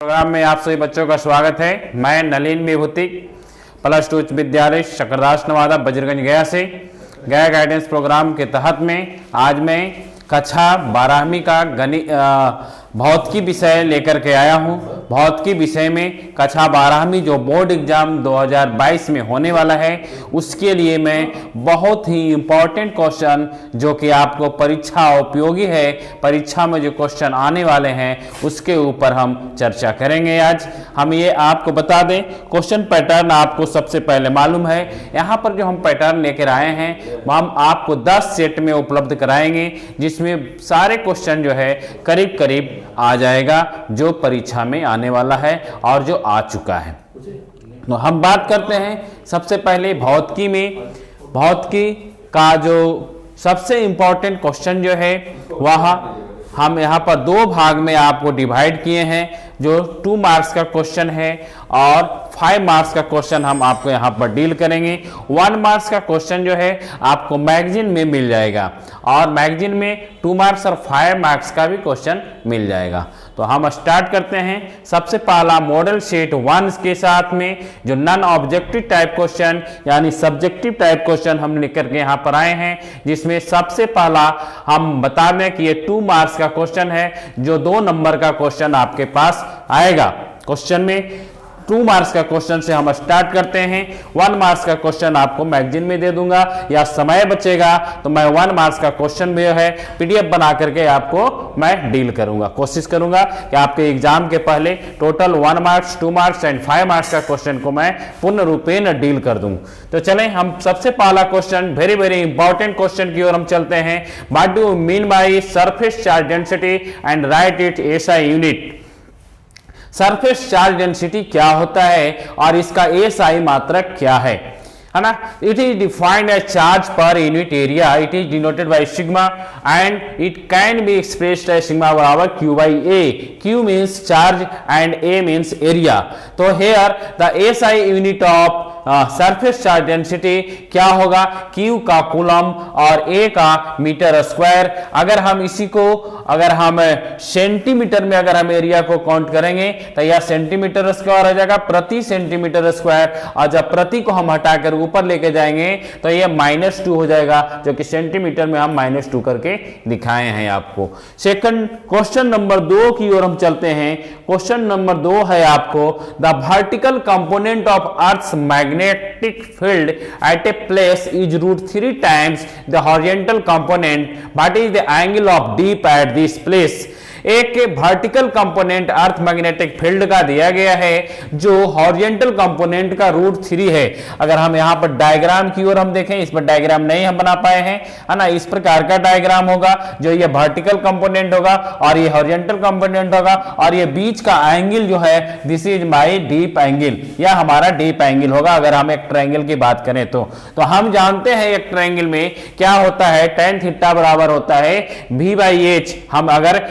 Programme में आप सभी बच्चों का स्वागत है। मैं नलिन विभूति प्लस 2 उच्च विद्यालय शकरदास नवादा बजरगंज गया से गया गाइडेंस प्रोग्राम के तहत में आज मैं कक्षा 12वीं का गणित भौतिकी विषय लेकर के आया हूं। भौतिकी विषय में कक्षा 12वीं जो बोर्ड एग्जाम 2022 में होने वाला है उसके लिए मैं बहुत ही इम्पोर्टेंट क्वेश्चन जो कि आपको परीक्षा उपयोगी है, परीक्षा में जो क्वेश्चन आने वाले हैं उसके ऊपर हम चर्चा करेंगे। आज हम ये आपको बता दें, क्वेश्चन पैटर्न आपको सबसे पहले मालूम है। यहाँ पर जो हम पैटर्न लेकर आए हैं वो हम आपको 10 सेट में उपलब्ध कराएंगे जिसमें सारे क्वेश्चन जो है करीब करीब आ जाएगा जो परीक्षा में आने वाला है और जो आ चुका है। तो हम बात करते हैं सबसे पहले भौतिकी में। भौतिकी का जो सबसे इंपॉर्टेंट क्वेश्चन जो है वह हम यहाँ पर 2 भाग में आपको डिवाइड किए हैं। जो 2 मार्क्स का क्वेश्चन है और 5 मार्क्स का क्वेश्चन हम आपको यहाँ पर डील करेंगे। 1 मार्क्स का क्वेश्चन जो है आपको मैगजीन में मिल जाएगा और मैगजीन में 2 मार्क्स और 5 मार्क्स का भी क्वेश्चन मिल जाएगा। तो हम स्टार्ट करते हैं सबसे पहला मॉडल सेट 1 के साथ में जो नॉन ऑब्जेक्टिव टाइप क्वेश्चन यानी सब्जेक्टिव टाइप क्वेश्चन हम लेकर के यहाँ पर आए हैं, जिसमें सबसे पहला हम बता दें कि ये 2 मार्क्स का क्वेश्चन है जो 2 नंबर का क्वेश्चन आपके पास आएगा। क्वेश्चन में 2 मार्क्स का क्वेश्चन से हम स्टार्ट करते हैं। 1 मार्क्स का क्वेश्चन आपको मैगजीन में दे दूंगा या समय बचेगा तो मैं 1 मार्क्स का क्वेश्चन भी है पीडीएफ बना करके आपको मैं डील करूंगा। कोशिश करूंगा कि आपके एग्जाम के पहले total 1 marks 2 marks and 5 marks का क्वेश्चन को मैं पूर्ण रूपेण डील कर दूं। तो चलें हम सबसे पहला क्वेश्चन वेरी इंपॉर्टेंट क्वेश्चन की ओर हम चलते हैं। What do you mean by surface charge density and right it SI unit. Surface charge density क्या होता है और इसका एसआई मात्रक क्या है ना। It is defined as charge per unit area. It is denoted by sigma and it can be expressed as sigma बराबर q by A. Q means charge and a means area. तो here the SI unit of surface charge density क्या होगा, Q का coulomb और A का metre square. अगर हम इसी को अगर हम सेंटीमीटर में अगर हम एरिया को काउंट करेंगे तो यह सेंटीमीटर स्क्वायर हो जाएगा प्रति सेंटीमीटर स्क्वायर, और जब प्रति को हम हटाकर ऊपर लेके जाएंगे तो यह -2 हो जाएगा, जो कि सेंटीमीटर में हम -2 करके दिखाए हैं आपको। सेकंड क्वेश्चन नंबर 2 की ओर हम चलते हैं। क्वेश्चन नंबर 2 है आपको the vertical component of earth's magnetic field at a place is √3 times the horizontal component. What is the angle of dip at this place? एक vertical component earth magnetic field का दिया गया है जो horizontal component का √3 है। अगर हम यहाँ पर डायग्राम की ओर हम देखें, इस पर डायग्राम नहीं हम बना पाए हैं, है ना। इस प्रकार का डायग्राम होगा जो ये वर्टिकल कंपोनेंट होगा और ये हॉरिजॉन्टल कंपोनेंट होगा और ये बीच का एंगल जो है this is my deep angle, या हमारा डीप एंगल होगा अगर हम एक ट्रायंगल की बात करें तो हम जानते हैं एक ट्रायंगल में क्या होता है, tan थीटा बराबर होता है V/H। हम अगर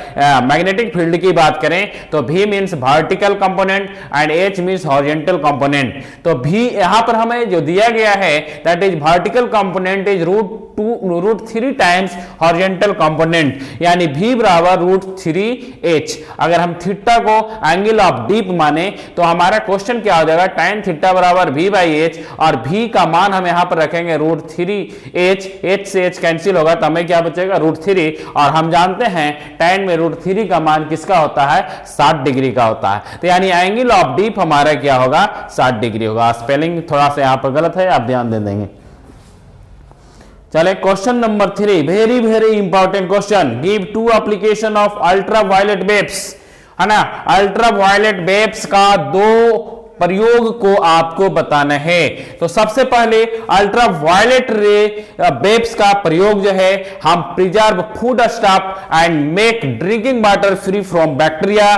मैग्नेटिक फील्ड की बात करें तो V means vertical component and H means horizontal component. तो V यहां पर हमें जो दिया गया है that is vertical component is √3 times horizontal component, यानी V बराबर √3H। अगर हम थीटा को एंगल ऑफ डीप माने तो हमारा क्वेश्चन क्या हो जाएगा, tan थीटा बराबर V/H और V का मान हम यहां पर रखेंगे √3H। H से H कैंसिल होगा तो हमें क्या बचेगा √3, और हम जानते हैं tan में √3 का मान किसका होता है, 60 डिग्री का होता है। तो यानी एंगल ऑफ डीप हमारा क्या होगा, 60 डिग्री होगा। स्पेलिंग थोड़ा सा यहां पर गलत है, आप ध्यान दे देंगे। चले question number 3, very important question. Give 2 application of ultra violet waves, है ना। अल्ट्रा वायलेट वेव्स का 2 प्रयोग को आपको बताना है। तो सबसे पहले अल्ट्रा वायलेट रे वेव्स का प्रयोग जो है, हम preserve food stuff and make drinking water free from bacteria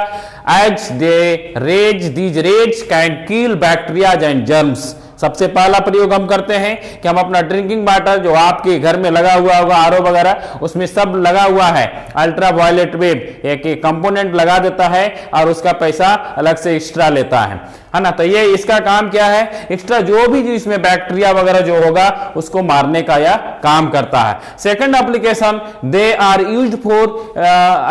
as they rays these rays can kill bacteria and germs. सबसे पहला प्रयोग हम करते हैं कि हम अपना ड्रिंकिंग वाटर जो आपके घर में लगा हुआ होगा आरओ वगैरह उसमें सब लगा हुआ है, अल्ट्रा वायलेट वेव एक कंपोनेंट लगा देता है और उसका पैसा अलग से एक्स्ट्रा लेता है। है ना। तो ये इसका काम क्या है, एक्स्ट्रा जो भी इसमें बैक्टीरिया वगैरह जो होगा उसको मारने का यह काम करता है। Second application, they are used for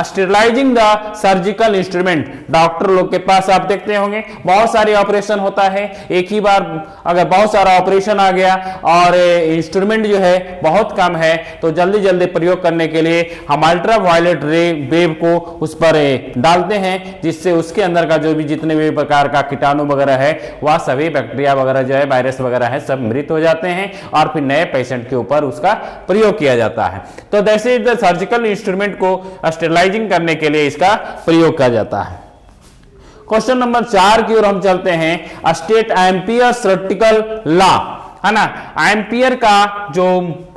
sterilising the surgical instrument. Doctor लोग के पास आप देखते होंगे बहुत सारे ऑपरेशन होता है, एक ही बार अगर बहुत सारा ऑपरेशन आ गया और इंस्ट्रूमेंट जो है बहुत कम है तो जल्दी जल्दी प्रयोग करने के लिए हम अल्ट्रा वायलेट रे वेव को उस पर डालते हैं, जिससे उसके अंदर का जो भी जितने भी प्रकार का कीटाणु वगैरह है वह सभी बैक्टीरिया वगैरह जो है वायरस वगैरह है सब मृत हो जाते हैं और फिर नए पेशेंट के ऊपर उसका प्रयोग किया जाता है। तो जैसे सर्जिकल इंस्ट्रूमेंट को स्टेरिलाइजिंग करने के लिए इसका प्रयोग किया जाता है। क्वेश्चन नंबर 4 की ओर हम चलते हैं। स्टेट एम्पियर थ्योरेटिकल लॉ, है ना। एम्पियर का जो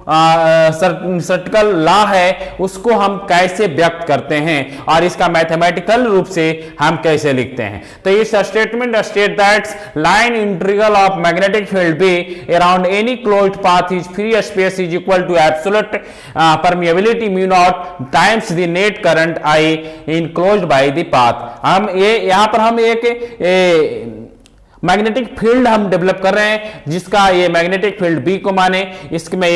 थ्योरेटिकल लॉ है उसको हम कैसे व्यक्त करते हैं और इसका मैथमेटिकल रूप से हम कैसे लिखते हैं। तो इस statement state that line integral of magnetic field B around any closed path is free space is equal to absolute permeability mu not times the net current I enclosed by the path. हम ये यहां पर हम एक magnetic field हम develop कर रहे हैं जिसका ये मैग्नेटिक फील्ड बी को माने, इसमें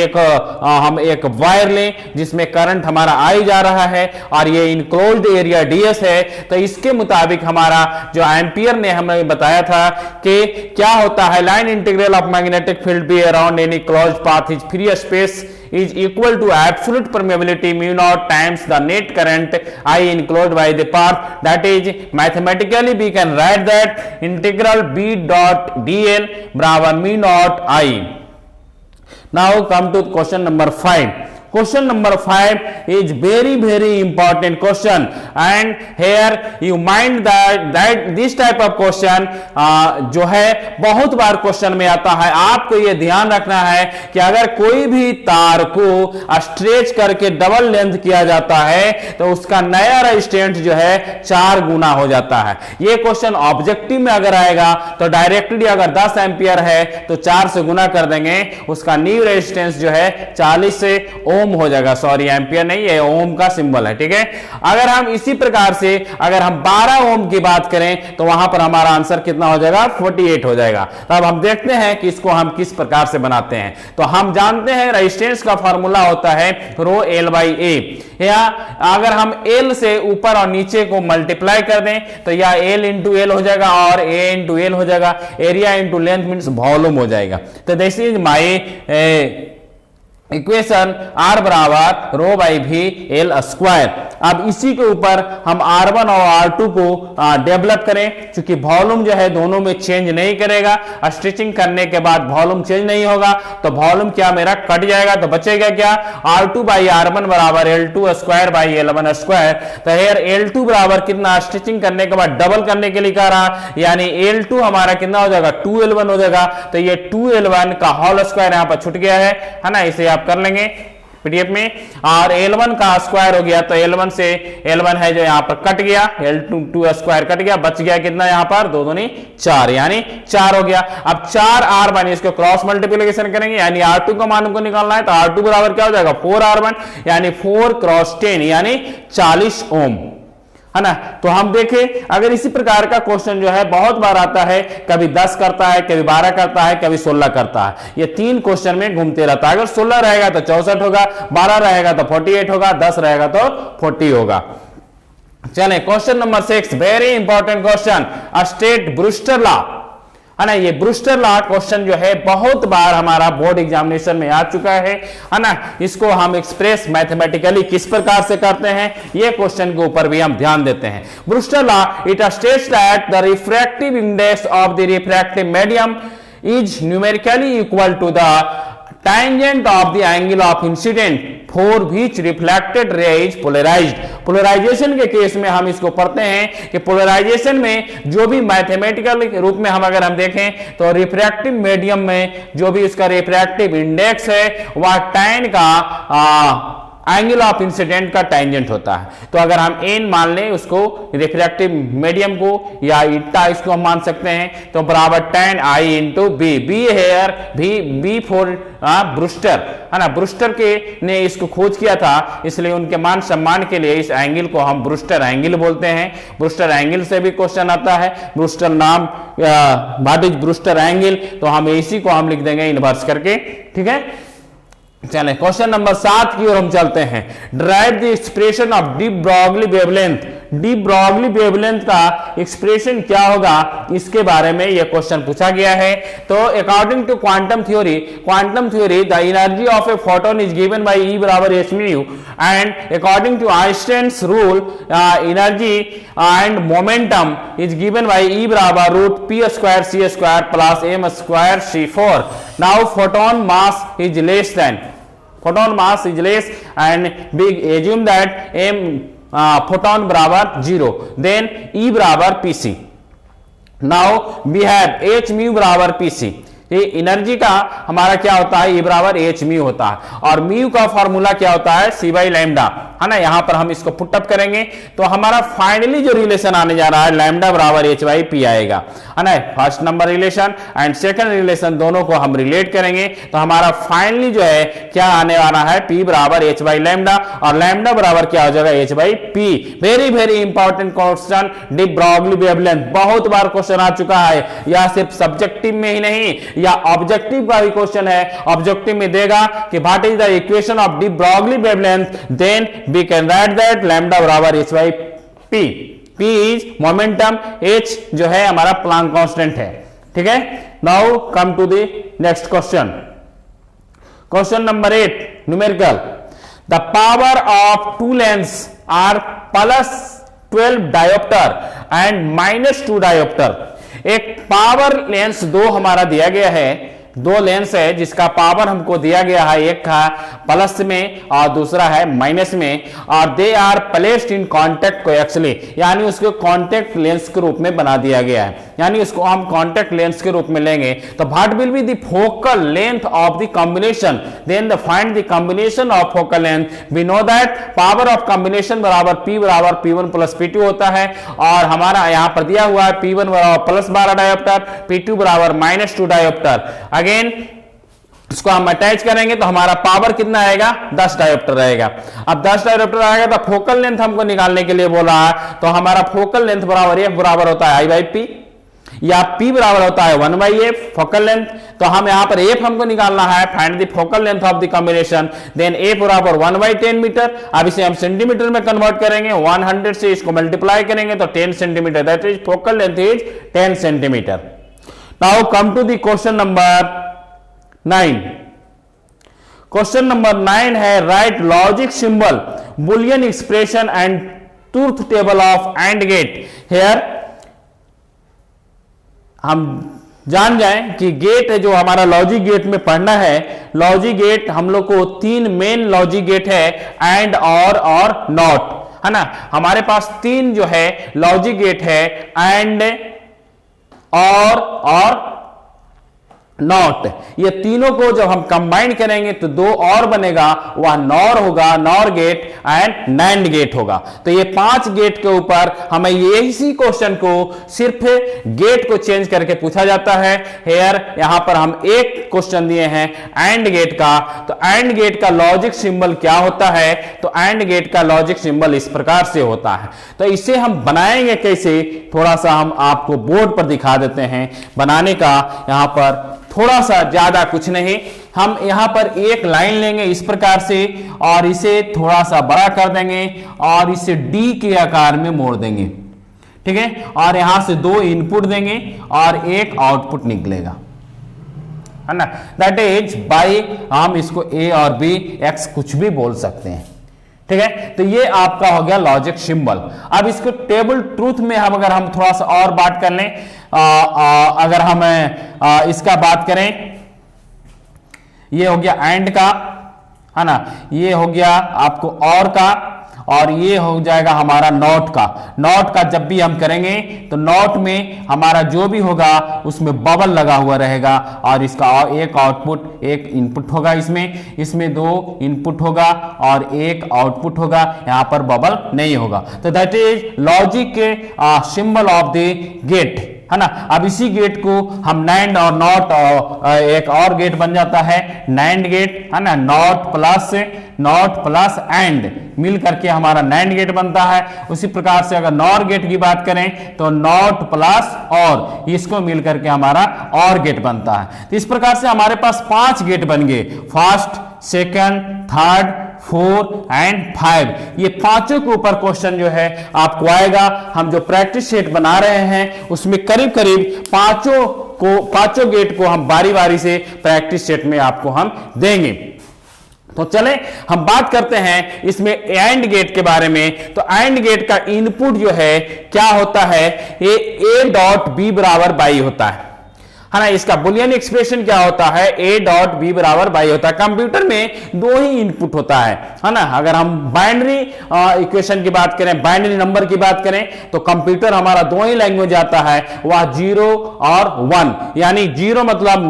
हम एक वायर लें जिसमें करंट हमारा आई जा रहा है और ये इनक्लोज्ड एरिया डीएस है। तो इसके मुताबिक हमारा जो एम्पियर ने हमें बताया था कि क्या होता है, line integral of magnetic field B around any closed path is free space is equal to absolute permeability mu naught times the net current I enclosed by the path. That is, mathematically we can write that integral b dot dl बराबर mu naught I. Now come to question number 5. Question number 5 is very important question, and here you mind that this type of question जो है बहुत बार question में आता है। आपको ये ध्यान रखना है कि अगर कोई भी तार को स्ट्रेच करके डबल लेंथ किया जाता है तो उसका नया रेजिस्टेंस जो है 4 गुना हो जाता है। ये क्वेश्चन ऑब्जेक्टिव में अगर आएगा तो डायरेक्टली अगर 10 एम्पियर है तो 4 से गुना कर देंगे, उसका न्यू रेजिस्टेंस जो है 40 से ओम हो जाएगा। सॉरी, एम्पियर नहीं, ये ओम का सिंबल है, ठीक है। अगर हम इसी प्रकार से अगर हम 12 ओम की बात करें तो वहां पर हमारा आंसर कितना हो जाएगा, 48 हो जाएगा। तो अब हम देखते हैं कि इसको हम किस प्रकार से बनाते हैं। तो हम जानते हैं रेजिस्टेंस का फॉर्मूला होता है रो एल बाई ए, या अगर हम एल से ऊपर और नीचे को मल्टीप्लाई कर दें तो यह एल इंटू एल हो जाएगा और ए इंटू एल हो जाएगा, area into length means volume हो जाएगा। तो this is my equation R बराबर रो बाई भी एल स्क्वायर। अब इसी के ऊपर हम R1 और R2 को डेवलप करें, क्योंकि वॉल्यूम जो है दोनों में चेंज नहीं करेगा, स्टिचिंग करने के बाद वॉल्यूम चेंज नहीं होगा तो वॉल्यूम क्या मेरा कट जाएगा, तो बचेगा क्या, R2 बाई R1 बराबर L2 square by L1 square. तो हेयर L2 बराबर कितना, स्टिचिंग करने के बाद डबल करने के लिए कह रहा, यानी L2 हमारा कितना हो जाएगा, 2L1 हो जाएगा। तो ये 2L1 का होल स्क्वायर यहाँ पर छूट गया है ना, इसे कर लेंगे पीडीएफ में, और L1 का स्क्वायर हो गया तो L1 से L1 है जो यहां पर कट गया, L2 स्क्वायर कट गया, बच गया कितना यहां पर 2 दूनी 4, यानी 4 हो गया। अब 4R बने, इसको क्रॉस मल्टीप्लिकेशन करेंगे, यानी R2 का मान को निकालना है तो R2 बराबर क्या हो जाएगा 4R1, यानी 4 क्रॉस 10 यानी 40 ओम, है ना। तो हम देखें अगर इसी प्रकार का क्वेश्चन जो है बहुत बार आता है, कभी 10 करता है, कभी 12 करता है, कभी 16 करता है, ये 3 क्वेश्चन में घूमते रहता है। अगर 16 रहेगा तो 64 होगा, 12 रहेगा तो 48 होगा, 10 रहेगा तो 40 होगा। चले question number 6, very important question, state Brewster law, है ना। ये ब्रूस्टर लॉ क्वेश्चन जो है बहुत बार हमारा बोर्ड एग्जामिनेशन में आ चुका है ना। इसको हम एक्सप्रेस मैथमेटिकली किस प्रकार से करते हैं, ये क्वेश्चन के ऊपर भी हम ध्यान देते हैं। Brewster law it states that the refractive index of the refractive medium is numerically equal to the tangent of the angle of incident for which reflected ray is polarized। Polarisation के case में हम इसको पढ़ते हैं कि polarisation में जो भी मैथमेटिकल रूप में हम अगर हम देखें तो रिफ्रैक्टिव मीडियम में जो भी उसका रिफ्रैक्टिव इंडेक्स है वह tan का एंगल ऑफ इंसिडेंट का टेंजेंट होता है। तो अगर हम एन मान लें उसको, रिफ्रैक्टिव मीडियम को, या ईटा इसको हम मान सकते हैं, तो बराबर tan I into B. B here B for Brewster, है ना, ब्रूस्टर के ने इसको खोज किया था, इसलिए उनके मान सम्मान के लिए इस एंगल को हम ब्रूस्टर एंगल बोलते हैं। ब्रूस्टर एंगल से भी क्वेश्चन आता है, ब्रूस्टर नाम, व्हाट इज ब्रूस्टर एंगल, तो हम इसी को हम लिख देंगे इन्वर्स करके, ठीक है। चलें क्वेश्चन नंबर 7 की ओर हम चलते हैं। Drive the expression of de Broglie wavelength. D Broglie wavelength का एक्सप्रेशन क्या होगा, इसके बारे में यह क्वेश्चन पूछा गया है। तो according to quantum theory the energy of a photon is given by E बराबर H mu, and according to Einstein's rule energy and momentum is given by E बराबर root P square C square plus M square C 4। Now photon mass is less then, photon mass is less and we assume that m photon बराबर 0, then E बराबर pc। now we have h mu बराबर pc। ये energy का हमारा क्या होता है, ये बराबर एच म्यू होता है, और म्यू का फॉर्मूला क्या होता है, सी बाई लैम्डा, है ना। यहां पर हम इसको पुटअप करेंगे तो हमारा फाइनली जो रिलेशन आने जा रहा है लैम्डा बराबर एच बाई पी आएगा, है ना। First number relation and second relation दोनों को हम रिलेट करेंगे तो हमारा फाइनली जो है क्या आने वाला है, पी बराबर एच बाई लैम्डा, और लैम्डा बराबर क्या हो जाएगा, H by P. Very very important question, D Broglie wavelength, बहुत बार क्वेश्चन आ चुका है, या सिर्फ सब्जेक्टिव में ही नहीं या ऑब्जेक्टिव का भी क्वेश्चन है। ऑब्जेक्टिव में देगा कि what is the equation of de Broglie wavelength, then we can write that lambda बराबर H by P. P is momentum, H जो है हमारा प्लांक कांस्टेंट है, ठीक है। Now come to the next question, question number 8 numerical. The power of two lens are plus 12 dioptre and minus 2 dioptre. एक power lens दो हमारा दिया गया है, दो लेंस है जिसका पावर हमको दिया गया है, एक का प्लस में और दूसरा है माइनस में, और they are placed in contact coaxially, यानी उसको कांटेक्ट लेंस के रूप में बना दिया गया है, यानी उसको हम कांटेक्ट लेंस के रूप में लेंगे। तो what will be the focal length of the combination, then the find the combination of focal length. We know that power of combination बराबर P बराबर P1 प्लस P2 होता है, और हमारा यहां पर दिया हुआ है P1 बराबर प्लस 12 डायोप्टर, P2 बराबर माइनस 2 डायोप्टर। अगेन इसको हम अटैच करेंगे तो हमारा पावर कितना आएगा, 10 डायोप्टर रहेगा। अब 10 डायोप्टर आएगा तो फोकल लेंथ हमको निकालने के लिए बोला है, तो हमारा फोकल लेंथ बराबर F बराबर होता है I बाई P, या P बराबर होता है 1 बाई F फोकल लेंथ। तो हम यहां पर F हमको निकालना है, find the focal length of the combination, then F बराबर 1 बाई 10 मीटर। अब इसे हम सेंटीमीटर में कन्वर्ट करेंगे, 100 से इसको मल्टीप्लाई करेंगे तो 10 centimetre, that is focal length is 10 centimetre. Now come to the question number 9। Question number 9 है write logic symbol Boolean expression and truth table of AND gate. Here हम जान जाएं कि गेट जो हमारा लॉजिक गेट में पढ़ना है, लॉजिक गेट हम लोग को 3 मेन लॉजिक गेट है, एंड और नॉट, है ना। हमारे पास 3 जो है लॉजिक गेट है, एंड और नॉट। ये तीनों को जब हम कंबाइन करेंगे तो 2 और बनेगा, वह नॉर होगा, NOR gate and NAND gate होगा। तो ये 5 गेट के ऊपर हमें इसी क्वेश्चन को सिर्फ गेट को चेंज करके पूछा जाता है। हेयर यहां पर हम एक क्वेश्चन दिए हैं एंड गेट का, तो एंड गेट का लॉजिक सिंबल क्या होता है, तो एंड गेट का लॉजिक सिंबल इस प्रकार से होता है। तो इसे हम बनाएंगे कैसे, थोड़ा सा हम आपको बोर्ड पर दिखा देते हैं। बनाने का यहां पर थोड़ा सा, ज्यादा कुछ नहीं, हम यहां पर एक लाइन लेंगे इस प्रकार से, और इसे थोड़ा सा बड़ा कर देंगे और इसे डी के आकार में मोड़ देंगे, ठीक है। और यहां से 2 इनपुट देंगे और एक आउटपुट निकलेगा, है ना। दैट इज बाई, हम इसको ए और बी एक्स कुछ भी बोल सकते हैं, ठीक है। तो ये आपका हो गया लॉजिक सिंबल। अब इसको टेबल ट्रूथ में हम अगर हम थोड़ा सा और बात कर लें, अगर हम इसका बात करें, ये हो गया एंड का, है ना, ये हो गया आपको और का, और ये हो जाएगा हमारा नॉट का। नॉट का जब भी हम करेंगे तो नॉट में हमारा जो भी होगा उसमें बबल लगा हुआ रहेगा और इसका एक आउटपुट एक इनपुट होगा, इसमें दो इनपुट होगा और एक आउटपुट होगा, यहां पर बबल नहीं होगा। तो दैट इज लॉजिक के सिंबल ऑफ द गेट, है ना। अब इसी गेट को हम नैंड और नॉट, एक और गेट बन जाता है नैंड गेट, है ना। नॉट प्लस एंड मिल करके हमारा नैंड गेट बनता है। उसी प्रकार से अगर नॉर गेट की बात करें तो नॉट प्लस और, इसको मिल करके हमारा और गेट बनता है। तो इस प्रकार से हमारे पास 5 गेट बन गए, फर्स्ट, सेकंड, थर्ड, 4 एंड 5। ये पांचों के ऊपर क्वेश्चन जो है आपको आएगा। हम जो प्रैक्टिस सेट बना रहे हैं उसमें करीब करीब पांचों गेट को हम बारी बारी से प्रैक्टिस सेट में आपको हम देंगे। तो चले हम बात करते हैं इसमें एंड गेट के बारे में। तो एंड गेट का इनपुट जो है क्या होता है, ये ए डॉट बी बराबर बाई होता है ना। इसका बुलियन एक्सप्रेशन क्या होता है, ए डॉट बी बराबर बाई होता है। कंप्यूटर में 2 ही इनपुट होता है ना। अगर हम बाइनरी इक्वेशन की बात करें, बाइनरी नंबर की बात करें तो कंप्यूटर हमारा 2 ही लैंग्वेज आता है, वह 0 और 1। यानी 0 मतलब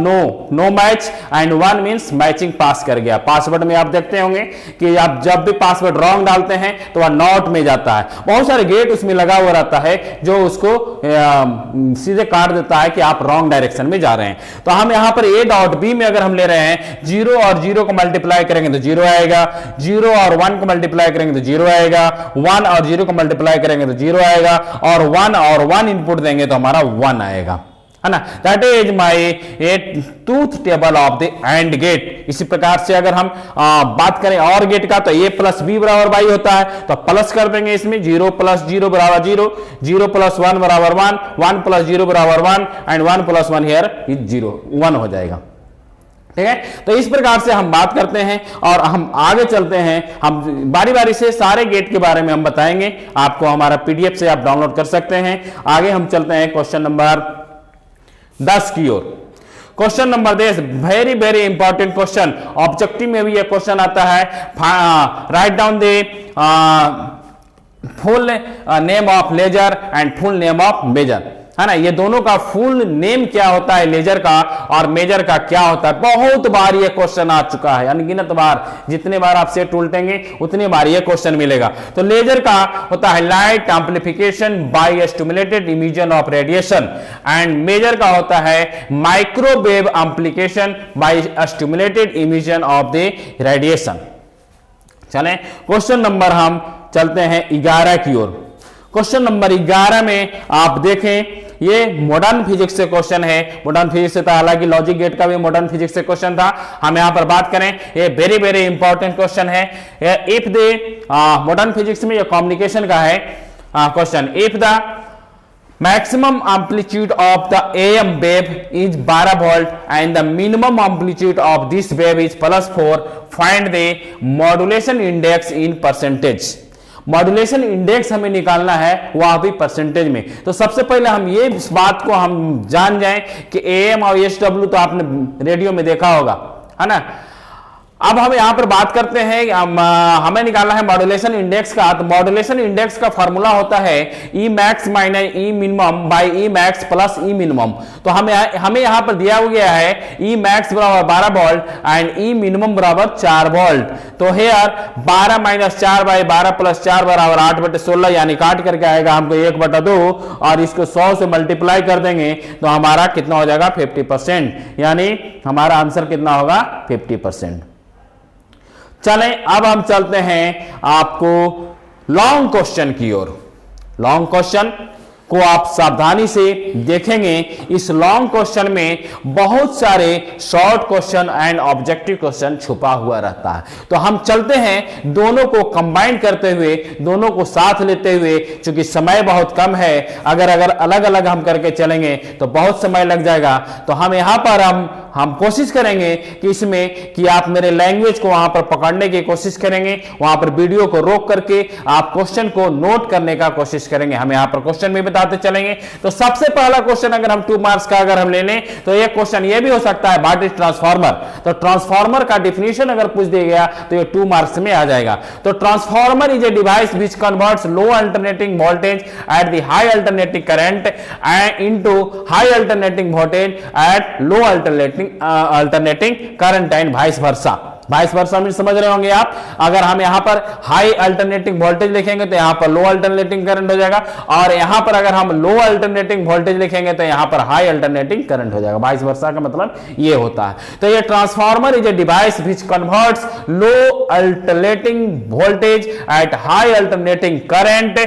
no match and 1 means matching pass कर गया। पासवर्ड में आप देखते होंगे कि आप जब भी पासवर्ड रॉन्ग डालते हैं तो वह नॉट में जाता है। बहुत सारे गेट उसमें लगा हुआ रहता है जो उसको सीधे काट देता है कि आप रॉन्ग डायरेक्शन में जा रहे हैं। तो हम यहां पर ए डॉट बी में अगर हम ले रहे हैं 0 और 0 को मल्टीप्लाई करेंगे तो 0 आएगा, 0 और 1 को मल्टीप्लाई करेंगे तो 0 आएगा, 1 और 0 को मल्टीप्लाई करेंगे तो 0 आएगा और 1 इनपुट देंगे तो हमारा 1 आएगा, है ना। That is my truth table of the AND gate. इसी प्रकार से अगर हम बात करें और गेट का तो ए प्लस बी बराबर बाई होता है, तो प्लस कर देंगे इसमें 0 प्लस 0 बराबर 0, 0 प्लस 1 बराबर 1, 1 प्लस 0 बराबर 1 एंड 1 प्लस 1 हियर इज 0, 1 हो जाएगा। ठीक है, तो इस प्रकार से हम बात करते हैं और हम आगे चलते हैं। हम बारी बारी से सारे गेट के बारे में हम बताएंगे आपको, हमारा पीडीएफ से आप डाउनलोड कर सकते हैं। आगे हम चलते हैं क्वेश्चन नंबर 10 की ओर। Question number 10 very very important question, objective में भी यह क्वेश्चन आता है। Write down the full name of laser and full name of maser, है ना। ये दोनों का फुल नेम क्या होता है लेजर का और मेजर का क्या होता है। बहुत बार ये क्वेश्चन आ चुका है, अनगिनत बार, जितने बार आप सेट उल्टेंगे उतने बार ये क्वेश्चन मिलेगा। तो लेजर का होता है light amplification by stimulated emission of radiation and maser का होता है microwave amplification by stimulated emission of the radiation. चलें क्वेश्चन नंबर हम चलते हैं 11 की ओर। क्वेश्चन नंबर 11 में आप देखें, ये मॉडर्न फिजिक्स से क्वेश्चन है। मॉडर्न फिजिक्स से था, हालांकि लॉजिक गेट का भी मॉडर्न फिजिक्स से क्वेश्चन था। हम यहां पर बात करें, ये वेरी वेरी इंपॉर्टेंट क्वेश्चन है। इफ द मॉडर्न फिजिक्स में ये कम्युनिकेशन का है question, if the maximum amplitude of the AM wave is 12 volt and the minimum amplitude of this wave is +4, find the modulation index in percentage। Modulation index हमें निकालना है, वह भी percentage में। तो सबसे पहले हम ये इस बात को हम जान जाएं कि AM और SW तो आपने रेडियो में देखा होगा, है ना। अब हम यहां पर बात करते हैं, हमें निकालना है मॉड्यूलेशन इंडेक्स का। तो मॉड्यूलेशन इंडेक्स का फॉर्मूला होता है E max minus E minimum by E max plus E minimum. तो हमें यहां पर दिया गया है ई मैक्स बराबर 12 वोल्ट एंड ई मिनिमम बराबर 4 वोल्ट। तो हेयर 12 माइनस 4 बाई 12 प्लस 4 बराबर 8/16, यानी काट करके आएगा हमको 1/2 और इसको 100 से मल्टीप्लाई कर देंगे तो हमारा कितना हो जाएगा 50%, यानी हमारा आंसर कितना होगा 50%। चलें अब हम चलते हैं आपको लॉन्ग क्वेश्चन की ओर। लॉन्ग क्वेश्चन को आप सावधानी से देखेंगे। इस लॉन्ग क्वेश्चन में बहुत सारे short question and objective question छुपा हुआ रहता है। तो हम चलते हैं दोनों को कंबाइन करते हुए, दोनों को साथ लेते हुए, क्योंकि समय बहुत कम है। अगर अलग अलग हम करके चलेंगे तो बहुत समय लग जाएगा। तो हम यहां पर हम कोशिश करेंगे कि इसमें कि आप मेरे लैंग्वेज को वहां पर पकड़ने की कोशिश करेंगे, वहां पर वीडियो को रोक करके आप क्वेश्चन को नोट करने का कोशिश करेंगे। हम यहां पर क्वेश्चन में बता मिटाते चलेंगे। तो सबसे पहला क्वेश्चन अगर हम 2 मार्क्स का अगर हम ले लें तो ये क्वेश्चन ये भी हो सकता है, व्हाट इज ट्रांसफार्मर। तो ट्रांसफार्मर का डिफिनेशन अगर पूछ दिया गया तो ये 2 मार्क्स में आ जाएगा। तो transformer is a device which converts low alternating voltage at the high alternating current into high alternating voltage at low alternating current and vice versa. Vice versa में समझ रहे होंगे आप, अगर हम यहां पर हाई अल्टरनेटिंग वोल्टेज लिखेंगे तो यहां पर लो अल्टरनेटिंग करंट हो जाएगा, और यहां पर अगर हम लो अल्टरनेटिंग वोल्टेज लिखेंगे तो यहां पर हाई अल्टरनेटिंग करंट हो जाएगा। वाइस वर्सा का मतलब ये होता है। तो ये transformer is a device which converts low alternating voltage at high alternating current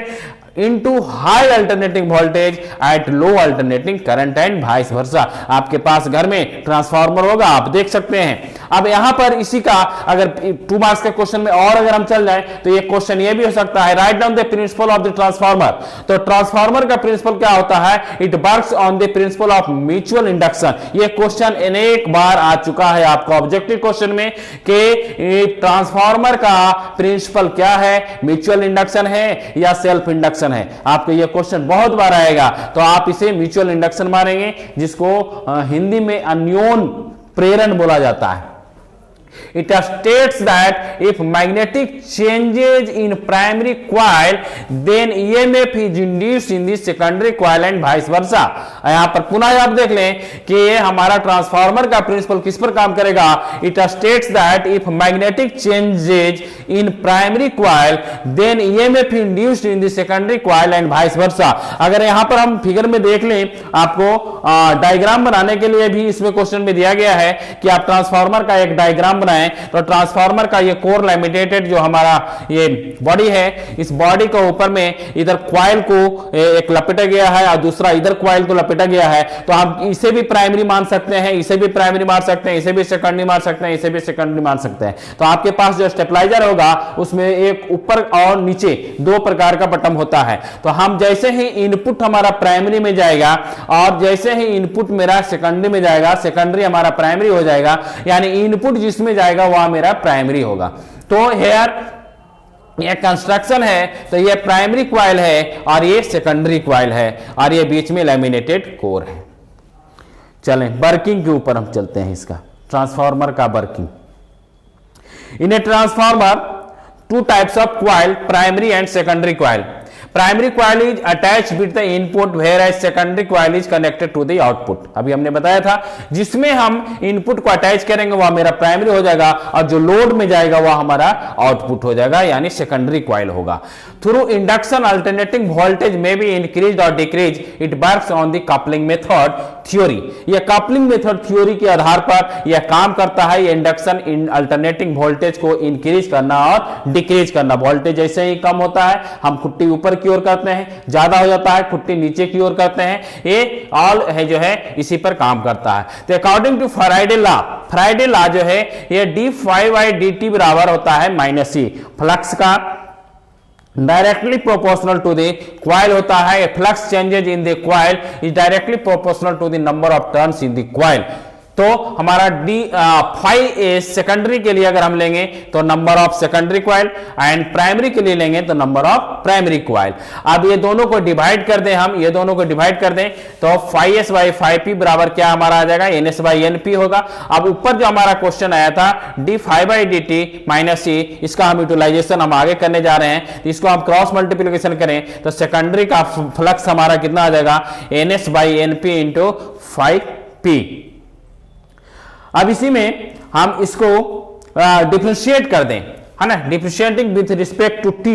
into high alternating voltage at low alternating current and vice versa। आपके पास घर में ट्रांसफार्मर होगा, आप देख सकते हैं। अब यहां पर इसी का अगर 2 मार्क्स के क्वेश्चन में और अगर हम चल जाए तो ये क्वेश्चन ये भी हो सकता है, write down the principle of the transformer. तो ट्रांसफार्मर का प्रिंसिपल क्या होता है, it works on the principle of mutual induction. ये क्वेश्चन अनेक बार आ चुका है आपको ऑब्जेक्टिव क्वेश्चन में कि ट्रांसफार्मर का प्रिंसिपल क्या है, म्यूचुअल इंडक्शन है या सेल्फ इंडक्शन है। आपको यह क्वेश्चन बहुत बार आएगा, तो आप इसे म्यूचुअल इंडक्शन मानेंगे, जिसको हिंदी में अन्योन प्रेरण बोला जाता है। It states that if magnetic changes in primary coil, then EMF is induced in the secondary coil and vice versa। यहां पर पुनः आप देख लें कि ये हमारा ट्रांसफार्मर का प्रिंसिपल किस पर काम करेगा। It states that if magnetic changes in primary coil, then EMF is induced in the secondary coil and vice versa। अगर यहां पर हम फिगर में देख लें, आपको डायग्राम बनाने के लिए भी इसमें क्वेश्चन में दिया गया है कि आप ट्रांसफार्मर का एक डायग्राम बनाएं। तो ट्रांसफार्मर का ये कोर लैमिनेटेड जो हमारा ये बॉडी है, इस बॉडी को ऊपर में इधर क्वाइल को एक लपेटा गया है और दूसरा इधर क्वाइल को लपेटा गया है। तो हम इसे भी प्राइमरी मान सकते हैं, इसे भी प्राइमरी मान सकते हैं, इसे भी सेकेंडरी मान सकते हैं, इसे भी सेकेंडरी मान सकते हैं। तो आपके पास जो स्टेबलाइजर होगा उसमें एक ऊपर और नीचे 2 प्रकार का बटन होता है। तो हम जैसे ही इनपुट हमारा प्राइमरी में जाएगा और जैसे ही इनपुट मेरा सेकेंडरी में जाएगा, सेकेंडरी हमारा प्राइमरी हो जाएगा, यानी इनपुट जिसमें जाएगा वह मेरा प्राइमरी होगा। तो हेयर ये कंस्ट्रक्शन है, तो ये प्राइमरी क्वाइल है और ये सेकेंडरी क्वाइल है और ये बीच में लैमिनेटेड कोर है। चलें वर्किंग के ऊपर हम चलते हैं, इसका ट्रांसफार्मर का working. In a transformer 2 types of coil, primary and secondary coil. Primary coil is attach with the input whereas secondary coil is connected to the output. अभी हमने बताया था जिसमें हम इनपुट को अटैच करेंगे वह मेरा प्राइमरी हो जाएगा और जो लोड में जाएगा वह हमारा आउटपुट हो जाएगा, यानी सेकेंडरी क्वाइल होगा। थ्रू इंडक्शन अल्टरनेटिंग वोल्टेज में बी इंक्रीज और decrease, it works on the coupling method theory. यह कपलिंग मेथड थ्योरी के आधार पर यह काम करता है। यह इंडक्शन इन अल्टरनेटिंग वोल्टेज को इंक्रीज करना और डिक्रीज करना। वोल्टेज जैसे ही कम होता है हम खुट्टी ऊपर की ओर करते हैं, ज्यादा हो जाता है खुट्टी नीचे की ओर करते हैं। ये ऑल है जो है इसी पर काम करता है। तो according to Faraday law, Faraday law जो है ये d∅dt बराबर होता है -E। फ्लक्स का directly proportional to the coil होता है। Flux changes in the coil is directly proportional to the number of turns in the coil. तो हमारा ∅ सेकेंडरी के लिए अगर हम लेंगे तो number of secondary coil, and primary के लिए लेंगे तो नंबर ऑफ प्राइमरी क्वाइल। अब ये दोनों को डिवाइड कर दें, हम ये दोनों को डिवाइड कर दें तो ∅s/∅p बराबर क्या हमारा आ जाएगा, ns/np होगा। अब ऊपर जो हमारा क्वेश्चन आया था d∅dt -E, इसका हम यूटिलाइजेशन हम आगे करने जा रहे हैं। तो इसको हम क्रॉस मल्टीप्लीकेशन करें तो सेकेंडरी का फ्लक्स हमारा कितना आ जाएगा, ns/np इंटू ∅p। अब इसी में हम इसको डिफरेंशिएट कर दें, है ना, differentiating with respect to t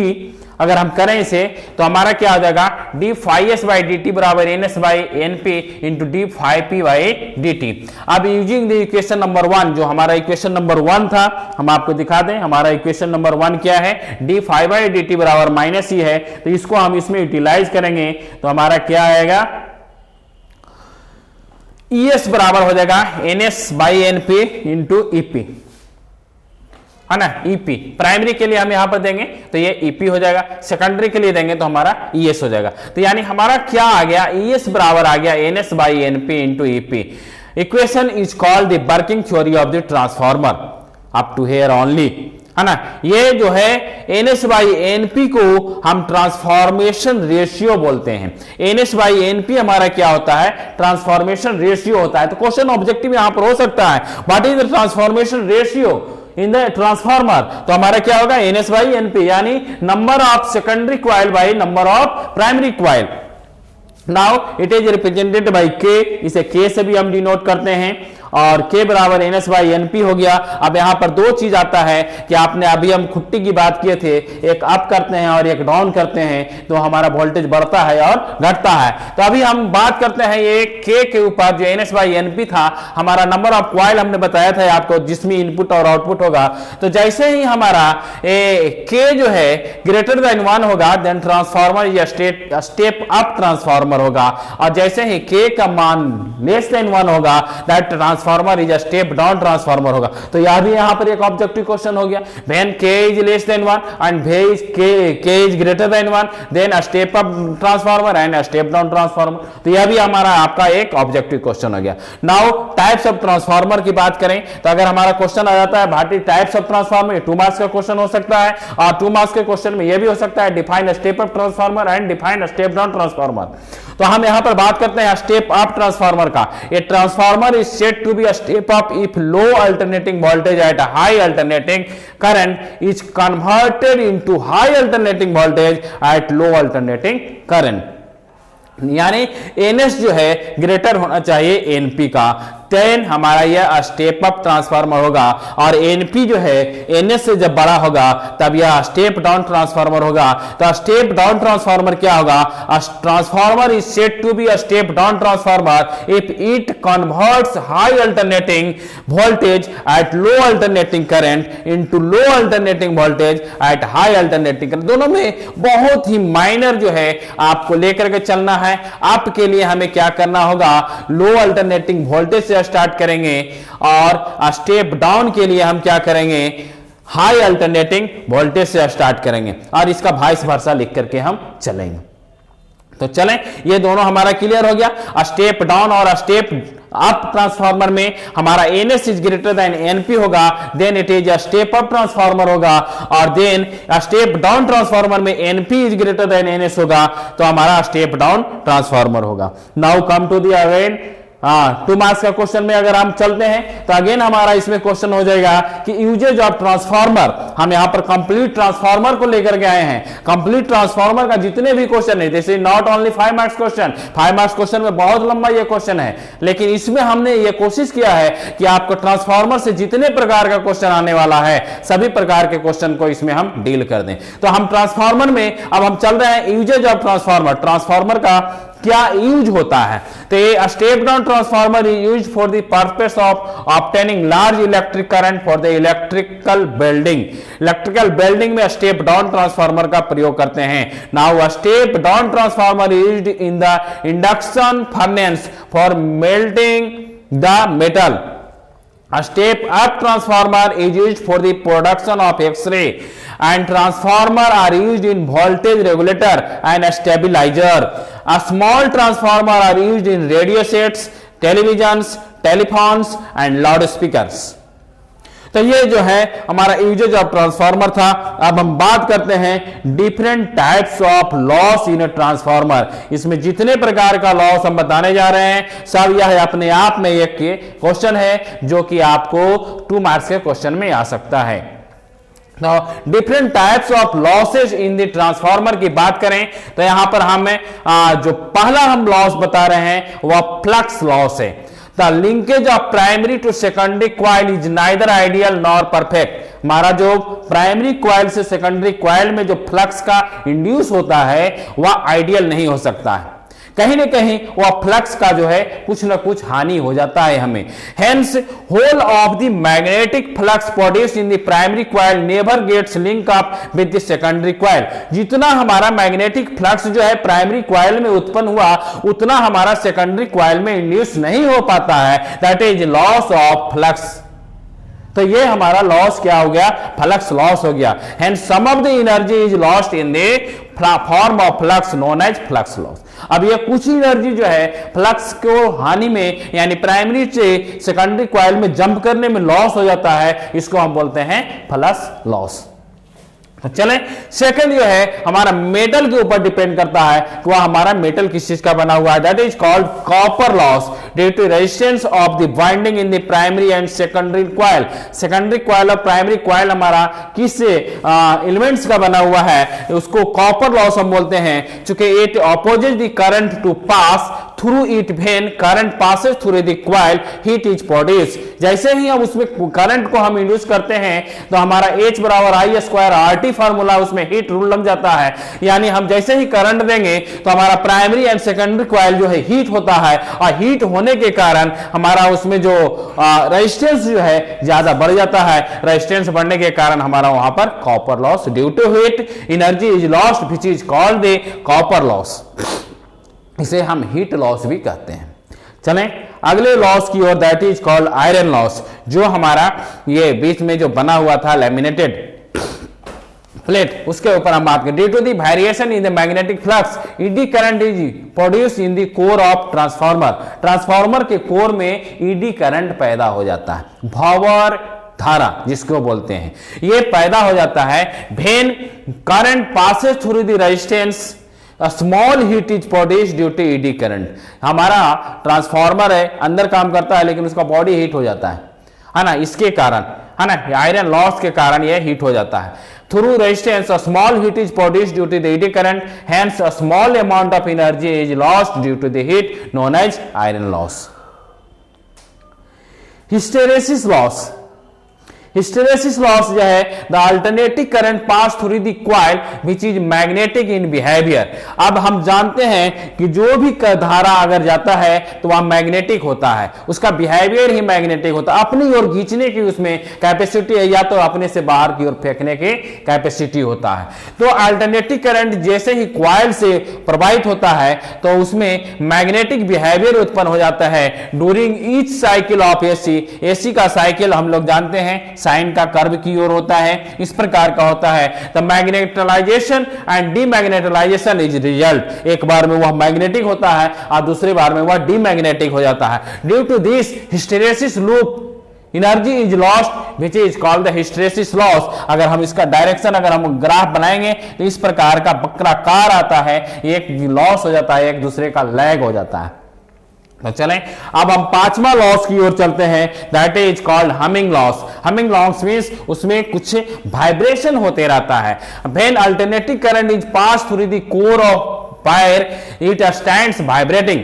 अगर हम करें इसे तो हमारा क्या हो जाएगा, d∅s/dt बराबर ns/np इंटू d∅p/dt। अब यूजिंग द इक्वेशन नंबर 1, जो हमारा इक्वेशन नंबर 1 था हम आपको दिखा दें। हमारा इक्वेशन नंबर 1 क्या है, d∅dt बराबर -E है। तो इसको हम इसमें यूटिलाइज करेंगे तो हमारा क्या आएगा, ES बराबर हो जाएगा ns/np इंटू EP, है ना, EP। प्राइमरी के लिए हम यहां पर देंगे तो ये EP हो जाएगा, सेकेंडरी के लिए देंगे तो हमारा ES हो जाएगा। तो यानी हमारा क्या आ गया, ES बराबर आ गया ns/np into EP। Equation is called the working theory of the transformer. Up to here only, है ना। ये जो है NS/NP को हम ट्रांसफॉर्मेशन रेशियो बोलते हैं। NS/NP हमारा क्या होता है, ट्रांसफॉर्मेशन रेशियो होता है। तो क्वेश्चन ऑब्जेक्टिव यहां पर हो सकता है, what is the transformation ratio in the transformer. तो हमारा क्या होगा, NS/NP, यानी number of secondary coil by number of primary coil. Now it is represented by K, इसे K से भी हम डिनोट करते हैं, और K बराबर NS/NP हो गया। अब यहां पर दो चीज आता है कि आपने अभी हम खुट्टी की बात किए थे, एक अप करते हैं और एक डाउन करते हैं तो हमारा वोल्टेज बढ़ता है और घटता है। तो अभी हम बात करते हैं ये K के ऊपर, जो NS/NP था, हमारा नंबर ऑफ क्वाइल हमने बताया था आपको जिसमें इनपुट और आउटपुट होगा। तो जैसे ही हमारा K जो है ग्रेटर देन 1 होगा, देन ट्रांसफार्मर या स्टेप अप ट्रांसफार्मर होगा, और जैसे ही K का मान लेस देन 1 होगा, that transformer is a step down transformer होगा। तो यह भी यहां पर एक ऑब्जेक्टिव क्वेश्चन हो गया, when K is less than 1 and K is greater than 1, then a step up transformer and a step down transformer. तो यह भी हमारा आपका एक ऑब्जेक्टिव क्वेश्चन हो गया। नाउ टाइप्स ऑफ ट्रांसफार्मर की बात करें तो अगर हमारा क्वेश्चन आ जाता है Bhati types of transformer, 2 marks का क्वेश्चन हो सकता है, और 2 मार्क्स के क्वेश्चन में यह भी हो सकता है define step up transformer and define step down transformer. तो हम यहां पर बात करते हैं स्टेप अप ट्रांसफार्मर का। A transformer is said to be a step up if low alternating voltage at high alternating current is converted into high alternating voltage at low alternating current. यानी NS जो है greater होना चाहिए NP का, then हमारा यह step up transformer होगा, और NP जो है NS से जब बड़ा होगा तब यह स्टेप डाउन ट्रांसफार्मर होगा। तो स्टेप डाउन ट्रांसफार्मर क्या होगा, transformer is said to be a step down transformer if it converts high alternating voltage at low alternating current into low alternating voltage at high alternating current. दोनों में बहुत ही minor जो है आपको लेकर के चलना है। आपके लिए हमें क्या करना होगा, लो अल्टरनेटिंग वोल्टेज से स्टार्ट करेंगे, और स्टेप डाउन के लिए हम क्या करेंगे, हाई अल्टरनेटिंग वोल्टेज से स्टार्ट करेंगे, और इसका वाइस वर्सा लिख करके हम चलेंगे। तो चलें, ये दोनों हमारा क्लियर हो गया। स्टेप डाउन और स्टेप अप ट्रांसफार्मर में हमारा NS is greater than NP होगा, then it is a step up transformer होगा, और देन स्टेप डाउन ट्रांसफार्मर में NP is greater than NS होगा, तो हमारा स्टेप डाउन ट्रांसफार्मर होगा। Now come to the again 2 marks का क्वेश्चन में अगर हम चलते हैं तो अगेन हमारा इसमें क्वेश्चन हो जाएगा कि यूजेज ऑफ ट्रांसफार्मर। हम यहां पर कंप्लीट ट्रांसफार्मर को लेकर के आए हैं। कंप्लीट ट्रांसफार्मर का जितने भी क्वेश्चन है, जैसे not only 5 marks question, 5 marks question में बहुत लंबा ये क्वेश्चन है, लेकिन इसमें हमने ये कोशिश किया है कि आपको ट्रांसफार्मर से जितने प्रकार का क्वेश्चन आने वाला है सभी प्रकार के क्वेश्चन को इसमें हम डील कर दें। तो हम ट्रांसफार्मर में अब हम चल रहे हैं यूजेज ऑफ ट्रांसफार्मर। ट्रांसफार्मर का क्या यूज होता है, तो ये step down transformer is used for the purpose of obtaining large electric current for the electrical building. Electrical building में स्टेप डाउन ट्रांसफार्मर का प्रयोग करते हैं। Now step down transformer used in the induction furnace for melting the metal. A step up transformer is used for the production of X-ray, and transformer are used in voltage regulator and stabilizer. A small transformer are used in radio sets, televisions, telephones and loudspeakers. तो ये जो है हमारा usage of transformer था। अब हम बात करते हैं different types of loss in transformer. इसमें जितने प्रकार का लॉस हम बताने जा रहे हैं सब यह अपने आप में एक क्वेश्चन है जो कि आपको 2 मार्क्स के क्वेश्चन में आ सकता है। Different types of losses in the transformer की बात करें तो यहां पर हमें जो पहला हम लॉस बता रहे हैं वह फ्लक्स लॉस है। The linkage of primary to secondary coil is neither ideal nor perfect. हमारा जो प्राइमरी क्वाइल से सेकेंडरी क्वाइल में जो फ्लक्स का इंड्यूस होता है वह आइडियल नहीं हो सकता है। कहीं ना कहीं वह फ्लक्स का जो है कुछ ना कुछ हानि हो जाता है हमें। Hence, whole of the magnetic flux produced in the primary coil never gets linked up with the secondary coil. जितना हमारा मैग्नेटिक फ्लक्स जो है प्राइमरी क्वाइल में उत्पन्न हुआ उतना हमारा सेकेंडरी क्वाइल में इंड्यूस नहीं हो पाता है। That is loss of flux. तो ये हमारा लॉस क्या हो गया, फ्लक्स लॉस हो गया। Hence some of the energy is lost in the form of flux known as flux loss. अब ये कुछ एनर्जी जो है फ्लक्स को हानि में यानी प्राइमरी से सेकेंडरी कॉइल में जंप करने में लॉस हो जाता है, इसको हम बोलते हैं फ्लक्स लॉस। चले सेकंड जो है हमारा मेटल के ऊपर डिपेंड करता है कि वह हमारा मेटल किस चीज का बना हुआ है, that is called copper loss due to resistance of the winding in the primary and secondary coil. Secondary coil और प्राइमरी कॉइल हमारा किस एलिमेंट्स का बना हुआ है, उसको कॉपर लॉस हम बोलते हैं। चूंकि it opposes the current to pass through it when current passes through the coil heat is produce. जैसे ही हम उसमें करंट को हम इंड्यूस करते हैं तो हमारा H बराबर I स्क्वायर RT फार्मूला, उसमें हीट रूल लग जाता है। यानी हम जैसे ही करंट देंगे तो हमारा प्राइमरी एंड सेकेंडरी कॉइल जो है हीट होता है, और हीट होने के कारण हमारा उसमें जो रेजिस्टेंस जो है ज्यादा बढ़ जाता है। रेजिस्टेंस बढ़ने के कारण हमारा वहां पर copper loss due to heat energy is lost which is called the copper loss. इसे हम हीट लॉस भी कहते हैं। चलें अगले लॉस की ओर, that is called iron loss. जो हमारा ये बीच में जो बना हुआ था लैमिनेटेड प्लेट, उसके ऊपर हम बात करें। Due to the variation in the magnetic flux eddy current is produce in the core of transformer. Transformer के कोर में ईडी करंट पैदा हो जाता है, भंवर धारा जिसको बोलते हैं, ये पैदा हो जाता है। When current passes through the resistance small heat is produce due to eddy current. हमारा ट्रांसफार्मर है, अंदर काम करता है लेकिन उसका बॉडी हीट हो जाता है ना, इसके कारण है ना, आयरन लॉस के कारण यह हीट हो जाता है। Through resistance a small heat is produced due to the eddy current, hence a small amount of energy is lost due to the heat known as iron loss. Hysteresis loss, hysteresis loss जो है the alternative current pass through the coil which is magnetic in behaviour. अब हम जानते हैं कि जो भी धारा अगर जाता है तो वह मैग्नेटिक होता है, उसका बिहेवियर ही मैग्नेटिक होता है। अपनी ओर खींचने की उसमें कैपेसिटी है या तो अपने से बाहर की ओर फेंकने की कैपेसिटी होता है। तो अल्टरनेटिव करंट जैसे ही कॉइल से प्रवाहित होता है तो उसमें मैग्नेटिक बिहेवियर उत्पन्न हो जाता है during each cycle of AC. AC का साइकिल हम लोग जानते हैं साइन का कर्व की ओर होता है, इस प्रकार का होता है। The magnetization and demagnetization is result. एक बार में वह मैग्नेटिक होता है और दूसरी बार में वह डीमैग्नेटिक हो जाता है। Due to this hysteresis loop energy is lost which is called the hysteresis loss. अगर हम इसका डायरेक्शन अगर हम ग्राफ बनाएंगे तो इस प्रकार का वक्राकार आता है, एक लॉस हो जाता है, एक दूसरे का लैग हो जाता है। तो चलें अब हम पांचवा लॉस की ओर चलते हैं, that is called humming loss. Humming loss means उसमें कुछ वाइब्रेशन होते रहता है। When alternative current is pass through the core of wire it stands vibrating.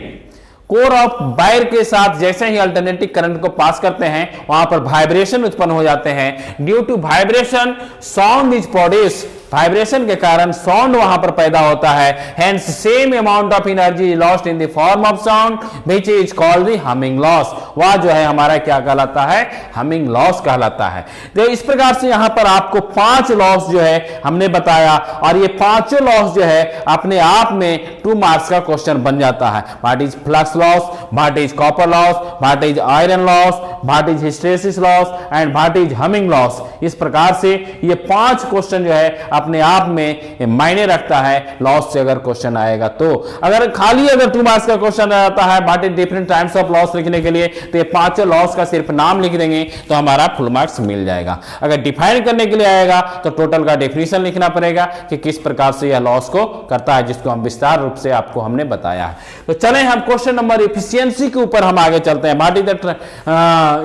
Core of wire के साथ जैसे ही अल्टरनेटिव करंट को पास करते हैं वहां पर वाइब्रेशन उत्पन्न हो जाते हैं। Due to vibration sound is produce. Vibration के कारण साउंड वहां पर पैदा होता है। Hence same amount of energy is lost in the form of sound which is called the humming loss. वह जो है हमारा क्या कहलाता है, हमिंग लॉस कहलाता है। तो इस प्रकार से यहां पर आपको 5 लॉस जो है हमने बताया, और ये पांचों लॉस जो है अपने आप में 2 मार्क्स का क्वेश्चन बन जाता है। What is flux loss, what is copper loss, what is iron loss, what is hysteresis loss and what is humming loss. इस प्रकार से ये 5 क्वेश्चन जो है अपने आप में मायने रखता है लॉस से अगर क्वेश्चन आएगा तो। अगर खाली अगर 2 मार्क्स का क्वेश्चन आता है what is different types of loss लिखने के लिए, तो ये 5 लॉस का सिर्फ नाम लिख देंगे तो हमारा फुल मार्क्स मिल जाएगा। अगर डिफाइन करने के लिए आएगा तो टोटल का डेफिनेशन लिखना पड़ेगा कि किस प्रकार से यह लॉस को करता है, जिसको हम विस्तार रूप से आपको हमने बताया है। तो चलें हम क्वेश्चन नंबर इफिशियंसी के ऊपर हम आगे चलते हैं। What is the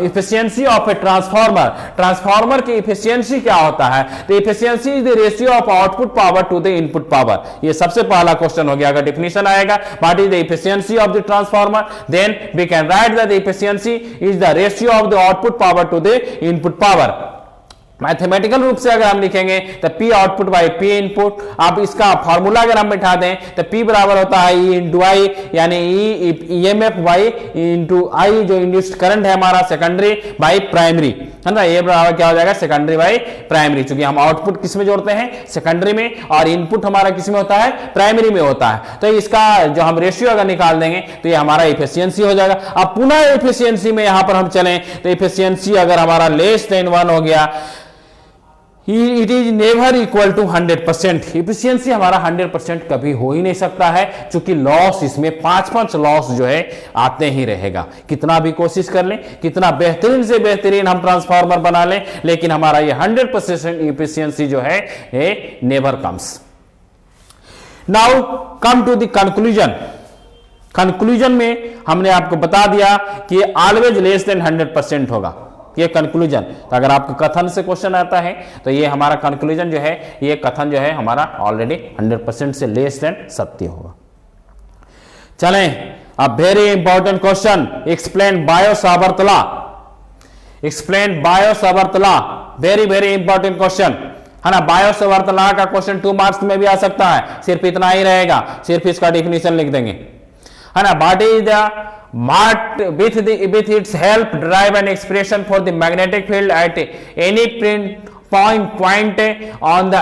efficiency of a transformer. Transformer की इफिशियंसी क्या होता है, तो efficiency is the ratio of output power to the input power. ये सबसे पहला क्वेश्चन हो गया। अगर डेफिनेशन आएगा what is the efficiency of the transformer, then we can write that the efficiency is the ratio of the output power to the input power. Mathematical रूप से अगर हम लिखेंगे तो P output by P input. अब इसका formula अगर हम बिठा दें तो P बराबर होता है E इंटू आई, यानी EMF बाई इंटू आई जो इंड्यूस्ड करंट है हमारा सेकेंडरी बाई प्राइमरी, है ना। ये बराबर क्या हो जाएगा, सेकेंडरी बाई प्राइमरी, क्योंकि हम आउटपुट किस में जोड़ते हैं, सेकेंडरी में, और इनपुट हमारा किस में होता है, प्राइमरी में होता है। तो इसका जो हम रेशियो अगर निकाल देंगे तो ये हमारा एफिशिएंसी हो जाएगा। अब पुनः एफिशिएंसी में यहां पर हम चलें तो एफिशिएंसी अगर हमारा लेस देन 1 हो गया, it is never equal to 100%। Efficiency हमारा 100% कभी हो ही नहीं सकता है, क्योंकि लॉस इसमें 5 लॉस जो है आते ही रहेगा। कितना भी कोशिश कर लें, कितना बेहतरीन से बेहतरीन हम ट्रांसफार्मर बना लें, लेकिन हमारा ये 100% इफिशियंसी जो है ये never comes. Now come to the conclusion. Conclusion में हमने आपको बता दिया कि ऑलवेज लेस देन 100% होगा, ये कंक्लूजन। तो अगर आपको कथन से क्वेश्चन आता है तो ये हमारा कंक्लूजन जो है, ये कथन जो है हमारा ऑलरेडी 100% से लेस देन सत्य होगा। चलें अब very important question, explain bio-Savart law. Explain bio-Savart law, very very important question, है ना। बायो-सावर्त लॉ का क्वेश्चन 2 मार्क्स में भी आ सकता है, सिर्फ इतना ही रहेगा, सिर्फ इसका डिफिनीशन लिख देंगे, है ना। What is the with its help derive an expression for the magnetic field at any point on the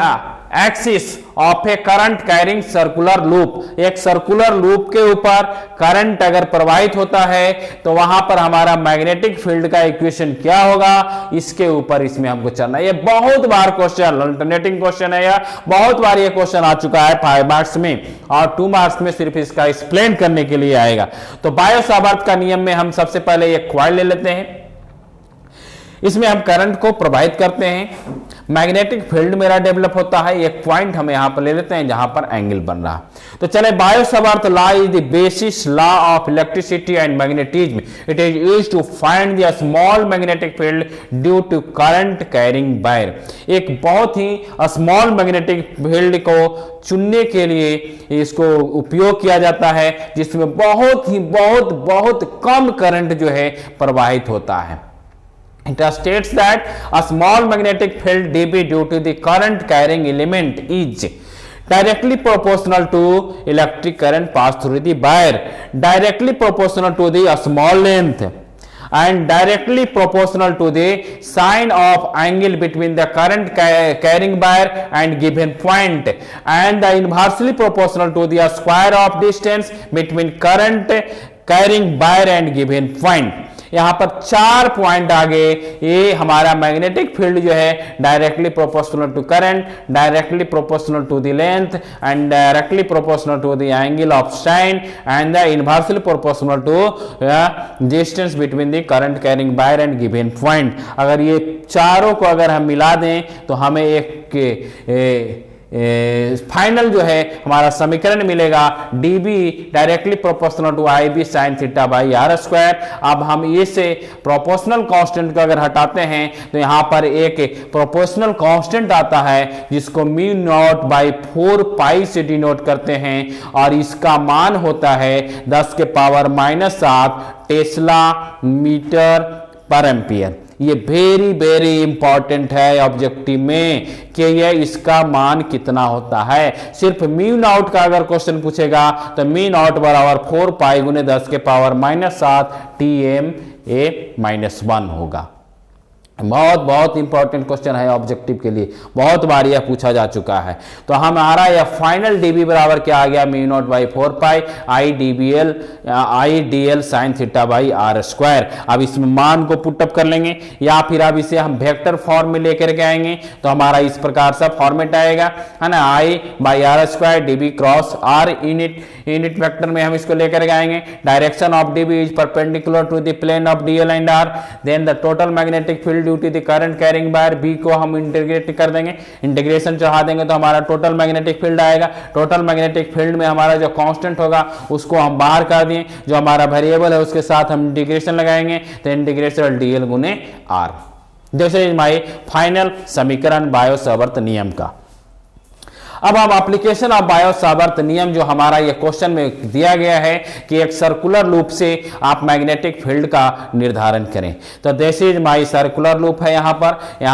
axis of a current carrying circular loop। एक सर्कुलर लूप के ऊपर करंट अगर प्रवाहित होता है तो वहां पर हमारा मैग्नेटिक फील्ड का इक्वेशन क्या होगा, इसके ऊपर इसमें हमको चलना है। ये बहुत बार क्वेश्चन, अल्टरनेटिंग क्वेश्चन है, या बहुत बार ये क्वेश्चन आ चुका है 5 मार्क्स में, और 2 मार्क्स में सिर्फ इसका एक्सप्लेन करने के लिए आएगा। तो बायो-सावर्त का नियम में हम सबसे पहले एक कॉइल ले लेते हैं, इसमें हम करंट को प्रवाहित करते हैं, मैग्नेटिक फील्ड मेरा डेवलप होता है, एक पॉइंट हम यहां पर ले लेते हैं जहां पर एंगल बन रहा है। तो चले, Biot Savart law is the basis law of electricity and magnetism. It is used to find the small magnetic field due to current carrying wire. एक बहुत ही स्मॉल मैग्नेटिक फील्ड को चुनने के लिए इसको उपयोग किया जाता है, जिसमें बहुत कम करंट जो है प्रवाहित होता है। It states that a small magnetic field dB due to the current carrying element is directly proportional to electric current passed through the wire, directly proportional to the small length, and directly proportional to the sine of angle between the current carrying wire and given point, and inversely proportional to the square of distance between current carrying wire and given point। यहां पर 4 point आगे ये हमारा magnetic field जो है directly proportional to current, directly proportional to the length, and directly proportional to the angle of sine, and the inversely proportional to distance between the current carrying wire and given point. अगर ये चारों को अगर हम मिला दें तो हमें एक फाइनल जो है हमारा समीकरण मिलेगा, dB directly proportional to IB sine theta by R square. अब हम इसे प्रोपोर्शनल कांस्टेंट को अगर हटाते हैं तो यहां पर एक प्रोपोर्शनल कांस्टेंट आता है जिसको म्यू नॉट बाई 4 पाई से डिनोट करते हैं, और इसका मान होता है 10 के पावर -7 टेस्ला मीटर पर एम्पियर। ये वेरी वेरी इंपॉर्टेंट है ऑब्जेक्टिव में कि ये इसका मान कितना होता है। सिर्फ म्यू नॉट का अगर क्वेश्चन पूछेगा तो म्यू नॉट बराबर 4 पाई गुने 10 के पावर -7 TMA-1 होगा। बहुत इंपॉर्टेंट क्वेश्चन है ऑब्जेक्टिव के लिए, बहुत बार यह पूछा जा चुका है। तो हमारा यह फाइनल dB बराबर क्या आ गया, mu naught by 4 pi IDL sine theta by R square. अब इसमें मान को पुटअप कर लेंगे, या फिर अब इसे हम वेक्टर फॉर्म में लेकर के आएंगे तो हमारा इस प्रकार सा फॉर्मेट आएगा, है ना। I by R square dB cross R unit vector में हम इसको लेकर के आएंगे। Direction of dB is perpendicular to the plane of DL and R। Then the total magnetic field due to the current carrying wire B को हम integrate कर देंगे, इंटीग्रेशन चढ़ा देंगे तो हमारा टोटल मैग्नेटिक फील्ड आएगा। टोटल मैग्नेटिक फील्ड में हमारा जो कांस्टेंट होगा उसको हम बाहर कर दिए, जो हमारा वेरिएबल है उसके साथ हम इंटीग्रेशन लगाएंगे तो इंटीग्रेशन DL गुने R। This is my final समीकरण बायो-सावर्त नियम का। अब हम एप्लीकेशन ऑफ बायो सावर्त नियम जो हमारा ये क्वेश्चन में दिया गया है कि एक सर्कुलर लूप से आप मैग्नेटिक फील्ड का निर्धारण करें। तो this is my circular loop है। यहाँ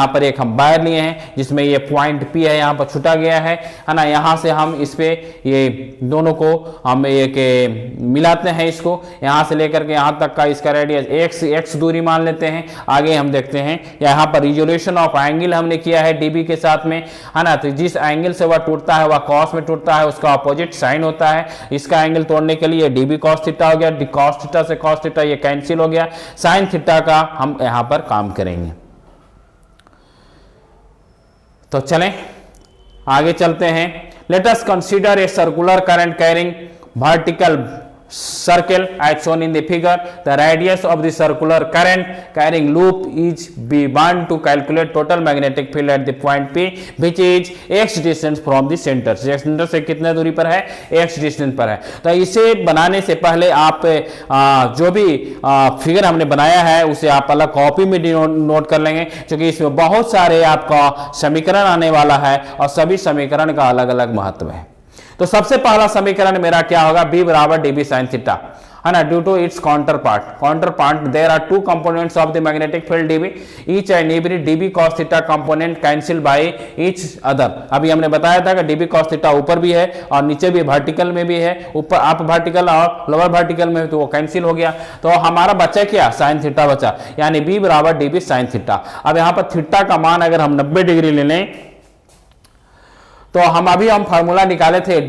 पर एक हम वायर लिए हैं जिसमें ये पॉइंट पी है, यहाँ पर छुटा गया है ना। यहाँ से हम इस पे ये दोनों को हम एक मिलाते हैं, इसको यहाँ से लेकर के यहाँ तक का इसका रेडियस एक्स दूरी मान लेते हैं। आगे हम देखते हैं यहाँ पर रिजोल्यूशन ऑफ एंगल हमने किया है डीबी के साथ में, है ना। तो जिस एंगल से वह टूटता है वह कॉस में टूटता है, उसका अपोजिट साइन होता है। इसका एंगल तोड़ने के लिए डीबी कॉस थीटा हो गया, डी कॉस थीटा से कॉस थीटा ये कैंसिल हो गया, साइन थीटा का हम यहां पर काम करेंगे। तो चलें आगे चलते हैं। Let us consider a circular current carrying vertical circle as shown in the figure. The radius of the circular current carrying loop is we want to calculate total magnetic field at the point P which is x distance from the center. Centre से कितने दूरी पर है? x distance पर है। तो इसे बनाने से पहले आप जो भी फिगर हमने बनाया है उसे आप अलग कॉपी में नोट कर लेंगे, क्योंकि इसमें बहुत सारे आपका समीकरण आने वाला है और सभी समीकरण का अलग अलग महत्व है। तो सबसे पहला समीकरण मेरा क्या होगा? b बराबर db sin थीटा, है ना, due to its counterpart there are two components of the magnetic field db, each and every db cos theta component cancel by each other. अभी हमने बताया था कि db cos थीटा ऊपर भी है और नीचे भी वर्टिकल में भी है, ऊपर अप वर्टिकल और लोअर वर्टिकल में, तो वो कैंसिल हो गया। तो हमारा बचा क्या? sin थीटा बचा, यानी b बराबर db sin थीटा। अब यहाँ पर थीटा का मान अगर हम 90 डिग्री ले लें तो हम फार्मूला निकाले थे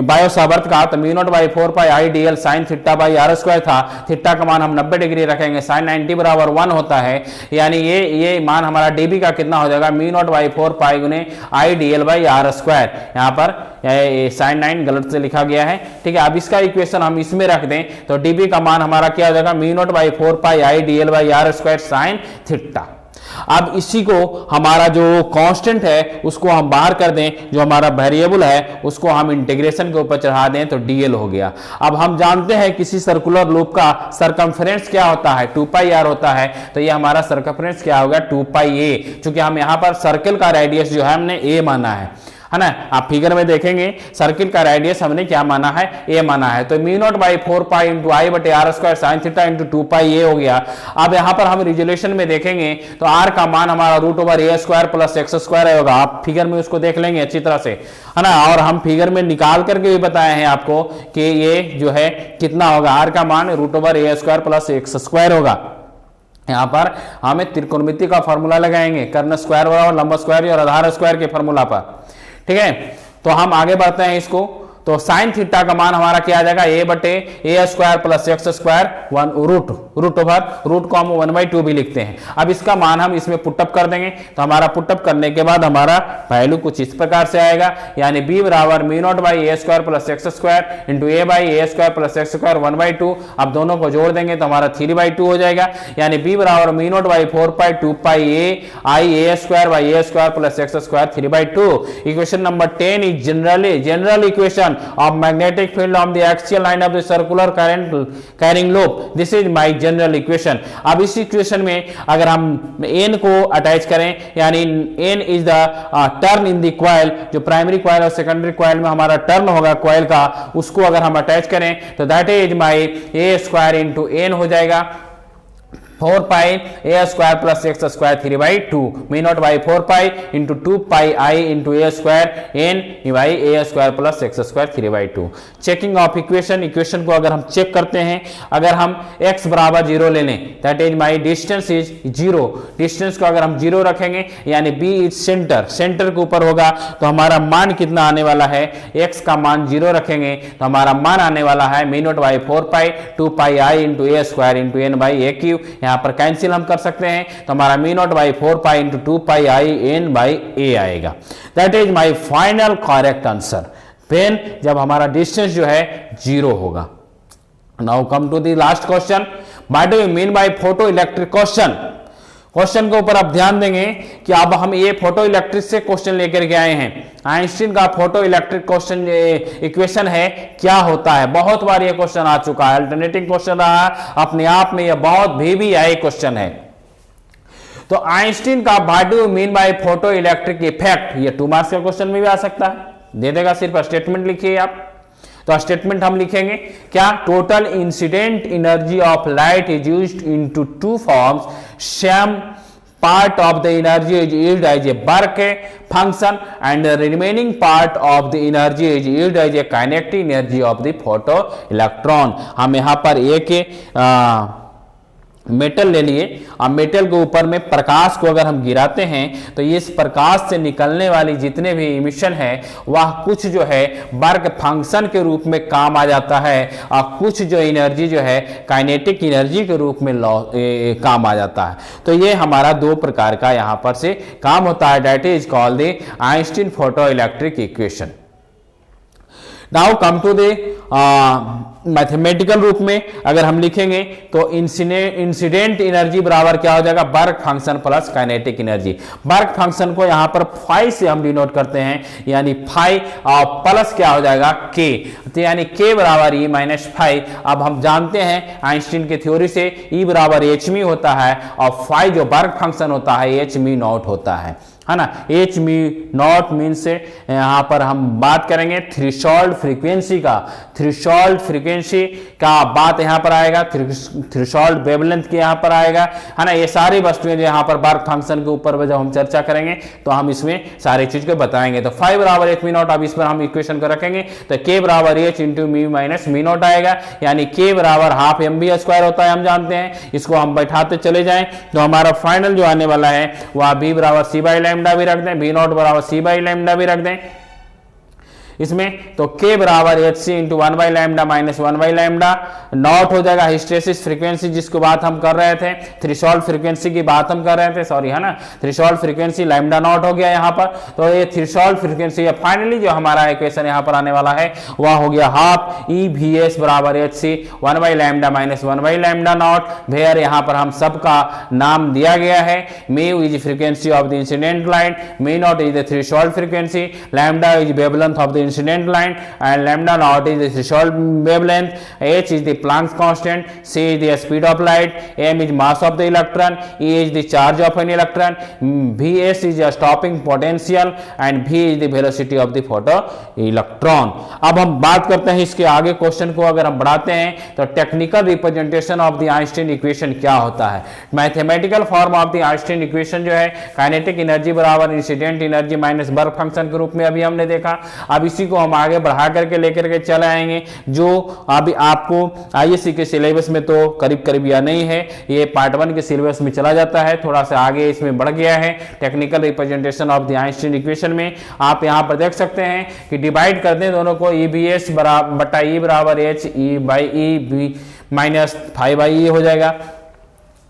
बायो सावर्त का, तो mu naught by 4 pi I D L sine theta by R square था। थीटा का मान हम 90 डिग्री रखेंगे, साइन 90 बराबर 1 होता है, यानी ये मान हमारा डीबी का कितना हो जाएगा? म्यू नॉट बाई 4 पाई गुने I D L by R square. यहाँ पर साइन 9 गलत से लिखा गया है, ठीक है। अब इसका इक्वेशन हम इसमें रख दें तो डीबी का मान हमारा क्या हो जाएगा? Mu naught by 4 pi I D L by R square sine theta. अब इसी को हमारा जो कांस्टेंट है उसको हम बाहर कर दें, जो हमारा वेरिएबल है उसको हम इंटीग्रेशन के ऊपर चढ़ा दें तो डीएल हो गया। अब हम जानते हैं किसी सर्कुलर लूप का सरकमफ्रेंस क्या होता है? 2 पाई आर होता है, तो ये हमारा सरकमफ्रेंस क्या होगा? 2 पाई ए, क्योंकि हम यहाँ पर सर्कल का रेडियस जो है हमने ए माना है ना। आप फिगर में देखेंगे सर्किल का रेडियस हमने क्या माना है? ए माना है। तो mu naught by 4 pi into I बटे R square sine theta into 2 pi A हो गया। अब यहाँ पर हम रिजोल्यूशन में देखेंगे तो आर का मान हमारा रूट ओवर ए स्क्वायर प्लस एक्स स्क्वायर होगा। आप फिगर में उसको देख लेंगे अच्छी तरह से, है ना। और हम फिगर में निकाल करके भी बताए हैं आपको कि ये जो है कितना होगा? आर का मान रूट ओवर ए स्क्वायर प्लस एक्स स्क्वायर होगा। यहाँ पर हमें त्रिकोणमिति का फॉर्मूला लगाएंगे, कर्ण स्क्वायर बराबर लंब स्क्वायर और आधार स्क्वायर के फॉर्मूला पर, ठीक है। तो हम आगे बढ़ते हैं इसको। तो साइन थीटा का मान हमारा क्या आ जाएगा? ए बटे A square plus X square one root over root को हम 1/2 भी लिखते हैं। अब इसका मान हम इसमें पुटअप कर देंगे, तो हमारा पुटअप करने के बाद हमारा वैल्यू कुछ इस प्रकार से आएगा, यानी बी बराबर mu naught by A square plus X square into A by A square plus X square 1/2। अब दोनों को जोड़ देंगे तो हमारा 3/2 हो जाएगा, यानी बी बराबर mu naught by 4 pi 2 pi A I A square by A square plus X square 3/2। Equation number 10 is general equation of magnetic field on the axial line of the circular current carrying loop. This is my general equation. अब इस equation में अगर हम n को attach करें, यानी n is the turn in the coil, जो primary coil और सेकेंडरी कॉइल में हमारा टर्न होगा कॉइल का, उसको अगर हम अटैच करें तो that is my a square into n हो जाएगा 4 pi A square plus X square 3/2 mu naught by 4 pi into 2 pi I into A square N by A square plus X square 3/2। Checking of equation को अगर हम check करते हैं, अगर हम x बराबर 0 ले लें that is my distance is 0, distance को अगर हम 0 रखेंगे यानी b इज सेंटर के ऊपर होगा, तो हमारा मान कितना आने वाला है? x का मान 0 रखेंगे तो हमारा मान आने वाला है mu naught by 4 pi 2 pi I into A square into N by A Q. यहां पर कैंसिल हम कर सकते हैं, तो हमारा mu naught by 4 pi into 2 pi I N by A आएगा। That is my final correct answer when, जब हमारा डिस्टेंस जो है 0 होगा। Now come to the last question, what do you mean by photo electric question. Question के ऊपर आप ध्यान देंगे कि अब हम ये फोटो इलेक्ट्रिक से क्वेश्चन लेकर के आए हैं। आइंस्टीन का फोटो इलेक्ट्रिक क्वेश्चन इक्वेशन है क्या होता है, बहुत बार ये क्वेश्चन आ चुका है, अल्टरनेटिव क्वेश्चन रहा, अपने आप में यह बहुत भी आई क्वेश्चन है। तो आइंस्टीन का what do you mean by photo electric effect, ये 2 मार्क्स के क्वेश्चन में भी आ सकता है, दे देगा, सिर्फ स्टेटमेंट लिखिए आप। तो स्टेटमेंट हम लिखेंगे क्या, total incident energy of light is used into two forms, some part of the energy is used as a work function and the remaining part of the energy is used as a kinetic energy of the photoelectron। हम यहाँ पर एक metal ले लिए, अब metal के ऊपर में प्रकाश को अगर हम गिराते हैं तो इस प्रकाश से निकलने वाली जितने भी इमिशन है वह कुछ जो है वर्क फंक्शन के रूप में काम आ जाता है और कुछ जो एनर्जी जो है काइनेटिक एनर्जी के रूप में काम आ जाता है। तो ये हमारा दो प्रकार का यहाँ पर से काम होता है, that is called the Einstein photo electric equation. Now come to the mathematical रूप में अगर हम लिखेंगे तो इंसिडेंट एनर्जी बराबर क्या हो जाएगा, work function plus kinetic energy. Work function को यहां पर फाई से हम डिनोट करते हैं, यानी फाई और प्लस क्या हो जाएगा के, तो यानी के बराबर ई माइनस फाई। अब हम जानते हैं आइंस्टीन की थ्योरी से ई बराबर एच मी होता है और फाई जो वर्क फंक्शन होता है एच मी नॉट होता है ना। एच मी नॉट मीन्स यहां पर हम बात करेंगे थ्रेशोल्ड फ्रीक्वेंसी का, थ्रेशोल्ड फ्रीक्वेंसी का बात यहां पर आएगा, थ्रेशोल्ड वेवलेंथ की यहां पर आएगा, है ना। ये सारी वस्तुएं जो यहां पर वर्क फंक्शन के ऊपर जब हम चर्चा करेंगे तो हम इसमें सारी चीज को बताएंगे। तो 5 बराबर एच मी नॉट, अब इस पर हम इक्वेशन को रखेंगे तो के बराबर H into me minus me not आएगा, यानी के बराबर हाफ एम बी स्क्वायर होता है, हम जानते हैं। इसको हम बैठाते चले जाएं तो हमारा फाइनल जो आने वाला है वह बी बराबर सी बाई लैम्डा भी रख दें, बी नॉट बराबर सी बाई लैम्डा भी रख दें इसमें। तो के बराबर H C into 1 by lambda minus 1 by lambda naught हो जाएगा हिस्टेरिसिस फ्रीक्वेंसी जिसको बात हम कर रहे थे, थ्रेशोल्ड फ्रीक्वेंसी की बात हम कर रहे थे, सॉरी, है ना। थ्रेशोल्ड फ्रीक्वेंसी लैम्डा नॉट हो गया यहाँ पर, तो ये थ्रेशोल्ड फ्रीक्वेंसी फाइनली जो हमारा इक्वेशन यहाँ पर आने वाला है वह हो गया हाफ ई वी एस बराबर H C 1 by lambda minus 1 by lambda naught, where यहाँ पर हम सबका नाम दिया गया है। Mu is frequency of the incident light, me naught is the threshold frequency, lambda is wavelength of the incident line and lambda naught is the threshold wavelength, h is the Planck's constant, c is the speed of light, m is mass of the electron, e is the charge of an electron, vs is a stopping potential and v is the velocity of the photoelectron। अब हम बात करते हैं इसके आगे question को अगर हम बढ़ाते हैं तो technical representation of the Einstein equation क्या होता है। Mathematical form of the Einstein equation जो है काइनेटिक एनर्जी बराबर incident energy minus work function के रूप में अभी हमने देखा। अब इसी को हम आगे बढ़ा करके लेकर के चले आएंगे, जो अभी आपको आईएससी के सिलेबस में तो करीब करीब या नहीं है, ये पार्ट 1 के सिलेबस में चला जाता है, थोड़ा सा आगे इसमें बढ़ गया है। Technical representation of the Einstein equation में आप यहां पर देख सकते हैं कि डिवाइड कर दें दोनों को, ई बी एस बटा ई बराबर H E by E B minus 5 by E हो जाएगा,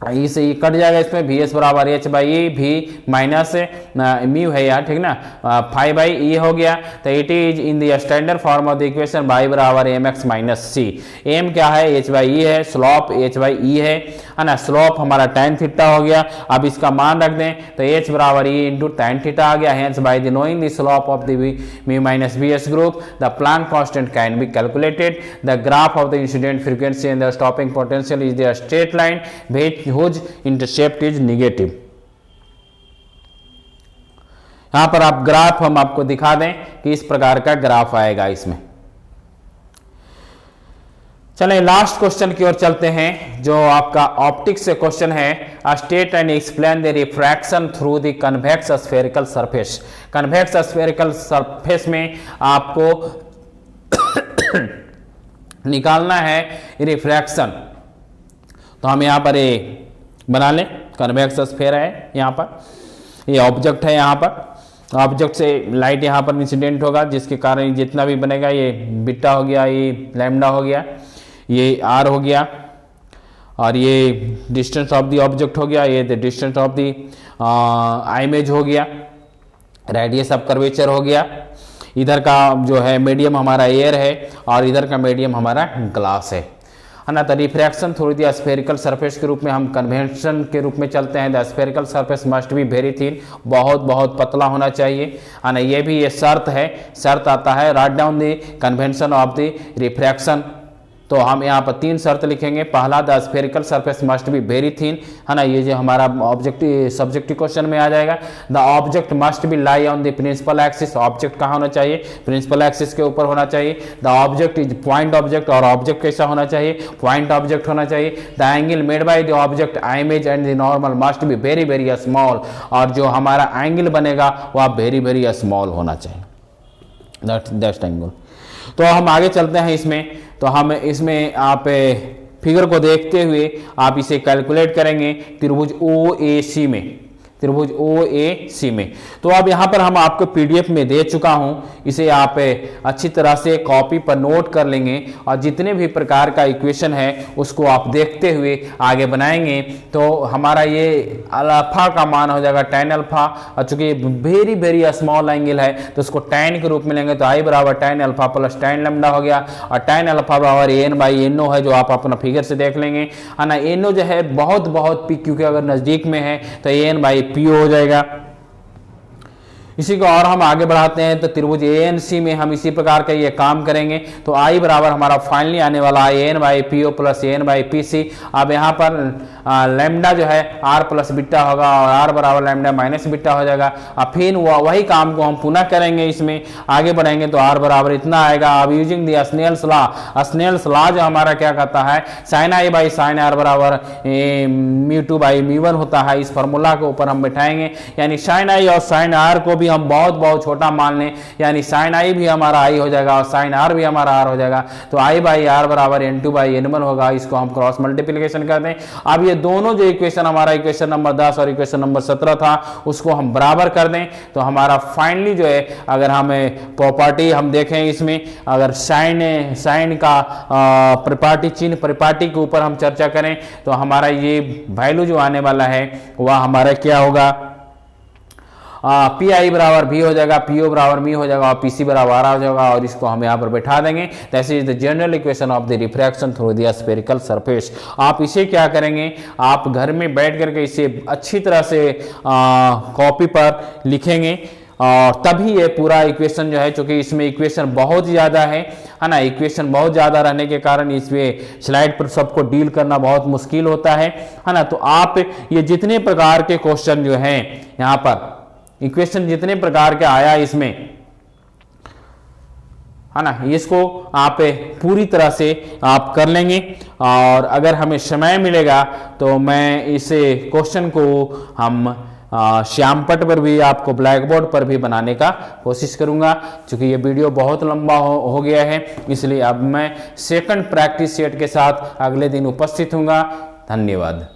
ई से ई कट जाएगा, इसमें वी एस बराबर एच बाई ई भी माइनस म्यू है यार, ठीक ना, 5 बाई ई हो गया। तो it is in the standard form of the equation by बराबर एम एक्स माइनस सी। एम क्या है, एच बाई ई है, स्लोप एच बाई ई है ना, स्लोप हमारा tan थीटा हो गया। अब इसका मान रख दें तो एच बराबर ई इंटू tan थीटा आ गया, hence by the knowing the slope of the mu minus V S group the Planck constant can be calculated. The graph of the incident frequency and the stopping potential is the straight line whose intercept is negative। यहां पर आप graph हम आपको दिखा दें कि इस प्रकार का ग्राफ आएगा इसमें। चलें लास्ट क्वेश्चन की ओर चलते हैं जो आपका ऑप्टिक्स से क्वेश्चन है। State and explain the refraction through the convex spherical surface. Convex spherical surface में आपको निकालना है रिफ्रैक्शन। तो हम यहां पर बना लें, कन्वेक्स स्फीयर है, यहाँ पर ये ऑब्जेक्ट है, यहाँ पर ऑब्जेक्ट से लाइट यहाँ पर इंसिडेंट होगा जिसके कारण जितना भी बनेगा ये बीटा हो गया, ये लैम्डा हो गया, ये आर हो गया और ये डिस्टेंस ऑफ द ऑब्जेक्ट हो गया, ये the distance of the image हो गया, रेडियस ऑफ कर्वेचर हो गया। इधर का जो है मीडियम हमारा एयर है और इधर का मीडियम हमारा ग्लास है ना। तो refraction through the spherical surface के रूप में हम कन्वेंशन के रूप में चलते हैं। The spherical surface must be very thin, बहुत बहुत पतला होना चाहिए, है ना। ये भी ये शर्त है, शर्त आता है, write down the convention of the refraction तो हम यहाँ पर 3 शर्त लिखेंगे। पहला, the spherical surface must be very thin, है ना, ये जो हमारा ऑब्जेक्टिव सब्जेक्टिव क्वेश्चन में आ जाएगा। The object must be lie on the principal axis, object कहाँ होना चाहिए, प्रिंसिपल एक्सिस के ऊपर होना चाहिए। The object is point object, और ऑब्जेक्ट कैसा होना चाहिए, पॉइंट ऑब्जेक्ट होना चाहिए। The angle made by the object image and the normal must be very very small, और जो हमारा एंगल बनेगा वह वेरी वेरी स्मॉल होना चाहिए, दैट्स एंगल। तो हम आगे चलते हैं इसमें। तो हम इसमें आप फिगर को देखते हुए आप इसे कैलकुलेट करेंगे त्रिभुज OAC में, त्रिभुज OAC में। तो अब यहाँ पर हम आपको PDF में दे चुका हूँ, इसे आप अच्छी तरह से कॉपी पर नोट कर लेंगे और जितने भी प्रकार का इक्वेशन है उसको आप देखते हुए आगे बनाएंगे। तो हमारा ये अल्फा का मान हो जाएगा tan अल्फा, और चूंकि वेरी वेरी स्मॉल एंगल है तो उसको tan के रूप में लेंगे, तो I बराबर tan alpha plus tan lambda हो गया, और tan अल्फा बराबर AN/NO है, जो आप अपना फिगर से देख लेंगे, है ना। NO जो है बहुत बहुत P, क्योंकि अगर नज़दीक में है तो AN/P हो जाएगा। इसी को और हम आगे बढ़ाते हैं तो त्रिभुज ANC में हम इसी प्रकार का ये काम करेंगे। तो I बराबर हमारा फाइनली आने वाला है AN/PO प्लस AN/PC। अब यहाँ पर लैम्डा जो है R प्लस बीटा होगा, और R बराबर लैम्डा माइनस बीटा हो जाएगा। अब फिर वही काम को हम पुनः करेंगे, इसमें आगे बढ़ेंगे तो R बराबर इतना आएगा। अब using the Snell's law, Snell's law जो हमारा क्या कहता है, sin I by sin R बराबर μ2 बाई μ1 होता है। इस फार्मूला के ऊपर हम बैठाएंगे, यानी sin I और sin R को हम बहुत बहुत छोटा मान लें, यानी sin I भी हमारा I हो जाएगा और sin R भी हमारा R हो जाएगा। तो I बाई R बराबर N2/N1 होगा। इसको हम क्रॉस मल्टीप्लिकेशन कर दें। अब ये दोनों जो इक्वेशन हमारा इक्वेशन नंबर 10 और इक्वेशन नंबर 17 था उसको हम बराबर कर दें, तो हमारा फाइनली जो है, अगर हमें प्रॉपर्टी हम देखें इसमें, अगर साइन का परिपाटी चिन्ह परिपाटी के ऊपर हम चर्चा करें तो हमारा ये वैल्यू जो आने वाला है वह हमारा क्या होगा, PI बराबर V हो जाएगा, PO बराबर मी हो जाएगा, और PC बराबर R हो जाएगा, और इसको हम यहाँ पर बैठा देंगे। That is the general equation of the refraction through the spherical surface. आप इसे क्या करेंगे, आप घर में बैठ करके इसे अच्छी तरह से कॉपी पर लिखेंगे, और तभी ये पूरा इक्वेशन जो है, चूंकि इसमें इक्वेशन बहुत ज़्यादा है ना, इक्वेशन बहुत ज़्यादा रहने के कारण इसमें स्लाइड पर सबको डील करना बहुत मुश्किल होता है ना। तो आप ये जितने प्रकार के क्वेश्चन जो हैं यहाँ पर, इक्वेशन जितने प्रकार के आया इसमें, है ना, इसको आप पूरी तरह से आप कर लेंगे। और अगर हमें समय मिलेगा तो मैं इसे क्वेश्चन को हम श्यामपट पर भी, आपको ब्लैक बोर्ड पर भी बनाने का कोशिश करूंगा। क्योंकि ये वीडियो बहुत लंबा हो गया है, इसलिए अब मैं सेकंड प्रैक्टिस सेट के साथ अगले दिन उपस्थित हूँगा। धन्यवाद।